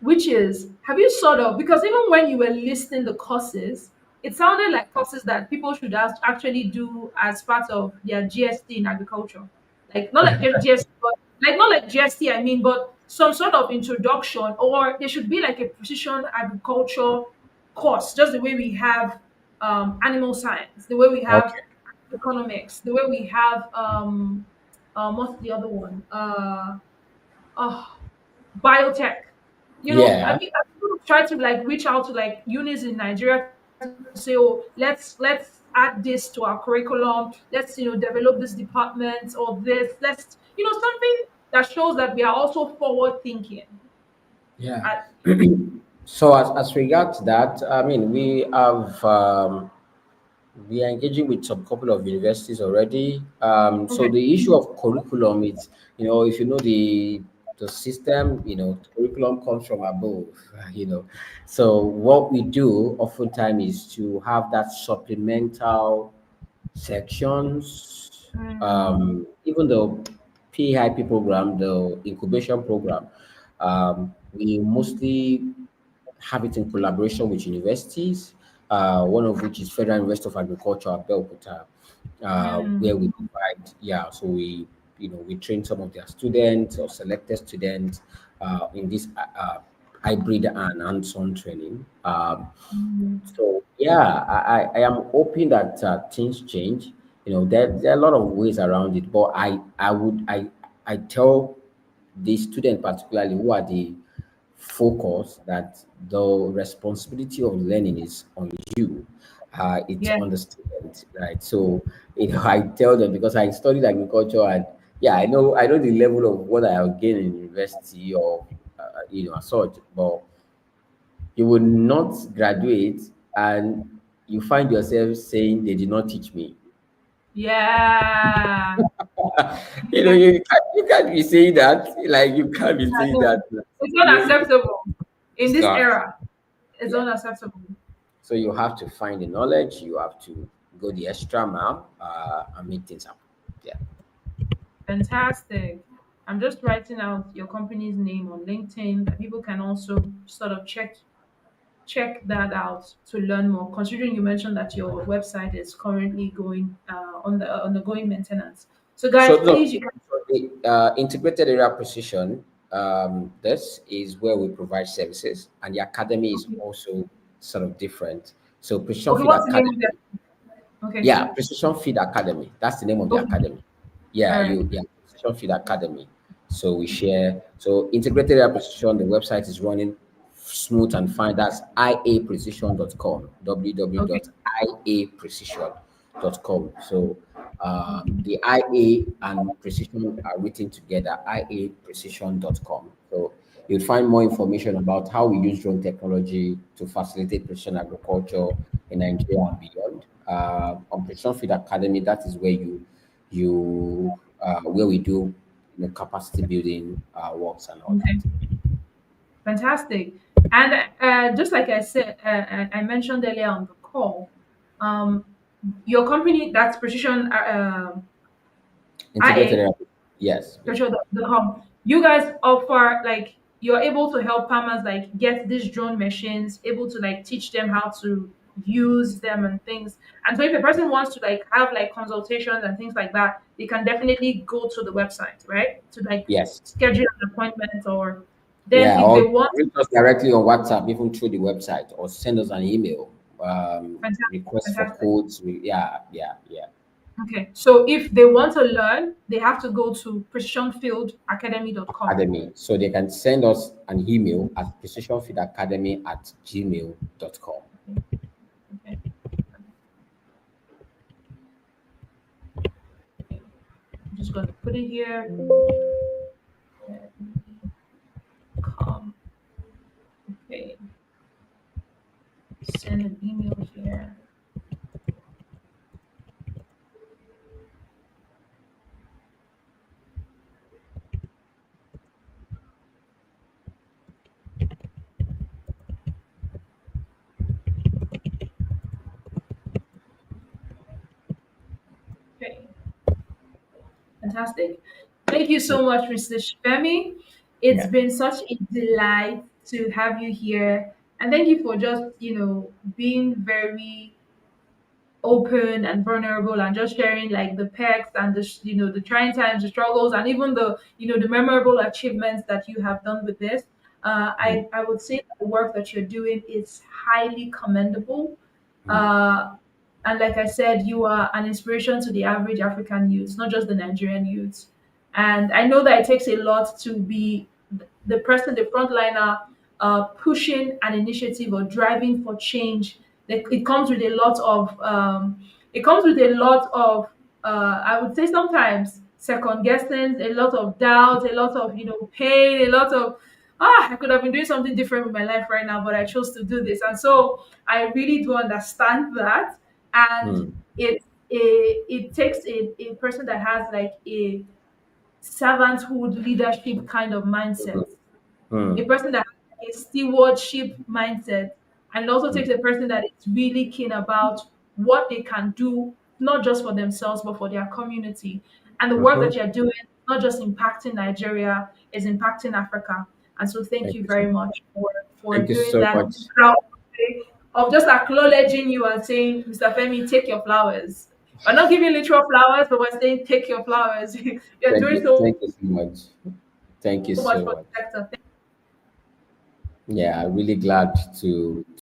Speaker 2: which is, have you sort of, because even when you were listing the courses, it sounded like courses that people should actually do as part of their GST in agriculture. Like, not like just GST, but like, not like GST, I mean, but some sort of introduction, or there should be like a precision agriculture course, just the way we have animal science, the way we have
Speaker 1: Okay.
Speaker 2: economics, the way we have what's the other one? Oh, biotech.
Speaker 1: Yeah.
Speaker 2: I've tried to like reach out to like unis in Nigeria to say, oh, let's add this to our curriculum. Let's develop this department or this. Let's something that shows that we are also forward thinking.
Speaker 1: Yeah.
Speaker 2: At,
Speaker 1: So as regards that, I mean, we are engaging with some couple of universities already. So
Speaker 2: okay.
Speaker 1: the issue of curriculum is, if you know the system, curriculum comes from above, you know. So what we do oftentimes is to have that supplemental sections,
Speaker 2: Mm,
Speaker 1: even the PIP program, the incubation program, we mostly have it in collaboration with universities, one of which is Federal University of Agriculture, Abeokuta, where we
Speaker 2: mm,
Speaker 1: provide, yeah, so we train some of their students or selected students in this hybrid and hands-on training.
Speaker 2: mm.
Speaker 1: So yeah, I am hoping that things change. There are a lot of ways around it, but I tell the student particularly who are the focus that the responsibility of learning is on you. It's
Speaker 2: Yeah.
Speaker 1: on the student, right? So I tell them because I studied agriculture and yeah, I know the level of what I have gained in university or as such, but you will not graduate and you find yourself saying they did not teach me.
Speaker 2: Yeah.
Speaker 1: You can't be saying that. Like you can't be saying
Speaker 2: No,
Speaker 1: that.
Speaker 2: it's
Speaker 1: You
Speaker 2: unacceptable in this
Speaker 1: start.
Speaker 2: era. It's
Speaker 1: Yeah.
Speaker 2: unacceptable.
Speaker 1: So you have to find the knowledge. You have to go the extra mile and make things happen. Yeah.
Speaker 2: Fantastic. I'm just writing out your company's name on LinkedIn that people can also sort of check that out to learn more. Considering you mentioned that your website is currently going on the undergoing maintenance. So
Speaker 1: So
Speaker 2: guys,
Speaker 1: look,
Speaker 2: please you can.
Speaker 1: for the integrated area precision. This is where we provide services, and the academy is
Speaker 2: Okay,
Speaker 1: also sort of different. So Precision
Speaker 2: okay,
Speaker 1: Feed
Speaker 2: what's the name
Speaker 1: Academy.
Speaker 2: of that? Okay,
Speaker 1: Yeah, Precision Feed Academy. That's the name of the
Speaker 2: okay,
Speaker 1: academy.
Speaker 2: all
Speaker 1: Yeah,
Speaker 2: right.
Speaker 1: Precision Feed Academy. So we share. So integrated air precision, the website is running smooth and fine. That's iaprecision.com.
Speaker 2: Okay.
Speaker 1: www.iaprecision.com. So the IA and precision are written together, iaprecision.com. So you'll find more information about how we use drone technology to facilitate precision agriculture in Nigeria and beyond. On Precision Feed Academy, that is where where we do capacity building works and all
Speaker 2: Okay.
Speaker 1: that.
Speaker 2: Fantastic. And just like I said, I mentioned earlier on the call, um, your company, that's Precision.
Speaker 1: Integrated
Speaker 2: IA
Speaker 1: area. Yes, please.
Speaker 2: agriculture.com. You guys offer like you're able to help farmers like get these drone machines, able to like teach them how to use them and things. And so if a person wants to like have like consultations and things like that, they can definitely go to the website, right? To like
Speaker 1: Yes.
Speaker 2: schedule an appointment or then
Speaker 1: Yeah,
Speaker 2: if they
Speaker 1: or
Speaker 2: want
Speaker 1: reach us directly on WhatsApp, even through the website, or send us an email.
Speaker 2: fantastic,
Speaker 1: Request for
Speaker 2: fantastic.
Speaker 1: quotes. Yeah, yeah, yeah.
Speaker 2: Okay. So if they want to learn, they have to go to precisionfieldacademy.com.
Speaker 1: Academy. So they can send us an email at precisionfeedacademy@gmail.com.
Speaker 2: Okay. I'm just going to put it here. Com. Okay. Send an email here. Okay. Fantastic. Thank you so much, Mr. Shfemi. It's
Speaker 1: Yeah.
Speaker 2: been such a delight to have you here. And thank you for just, being very open and vulnerable and just sharing like the perks and the trying times, the struggles, and even the memorable achievements that you have done with this.
Speaker 1: Mm,
Speaker 2: I would say that the work that you're doing is highly commendable.
Speaker 1: mm,
Speaker 2: uh, and like I said, you are an inspiration to the average African youth, not just the Nigerian youth. And I know that it takes a lot to be the person, the frontliner, pushing an initiative or driving for change. It comes with a lot of I would say sometimes second guessing, a lot of doubt, a lot of pain, a lot of I could have been doing something different with my life right now, but I chose to do this. And so I really do understand that. And
Speaker 1: mm,
Speaker 2: it takes a person that has like a servanthood leadership kind of mindset,
Speaker 1: mhm, mm,
Speaker 2: a person that has a stewardship mindset, and it also
Speaker 1: mm,
Speaker 2: takes a person that is really keen about what they can do, not just for themselves, but for their community. And the work that
Speaker 1: mhm.
Speaker 2: you're doing, not just impacting Nigeria, is impacting Africa. And so thank
Speaker 1: Thank
Speaker 2: you
Speaker 1: you so
Speaker 2: very
Speaker 1: much.
Speaker 2: much for
Speaker 1: Thank you
Speaker 2: doing
Speaker 1: so
Speaker 2: that.
Speaker 1: much.
Speaker 2: Proud of just acknowledging you and saying, Mr. Femi, take your flowers. We're not giving literal flowers, but we're saying take your flowers. You're
Speaker 1: Thank
Speaker 2: doing
Speaker 1: you.
Speaker 2: so
Speaker 1: Thank you so much. Thank you
Speaker 2: much
Speaker 1: so
Speaker 2: for
Speaker 1: much.
Speaker 2: the sector.
Speaker 1: Yeah, I'm really glad to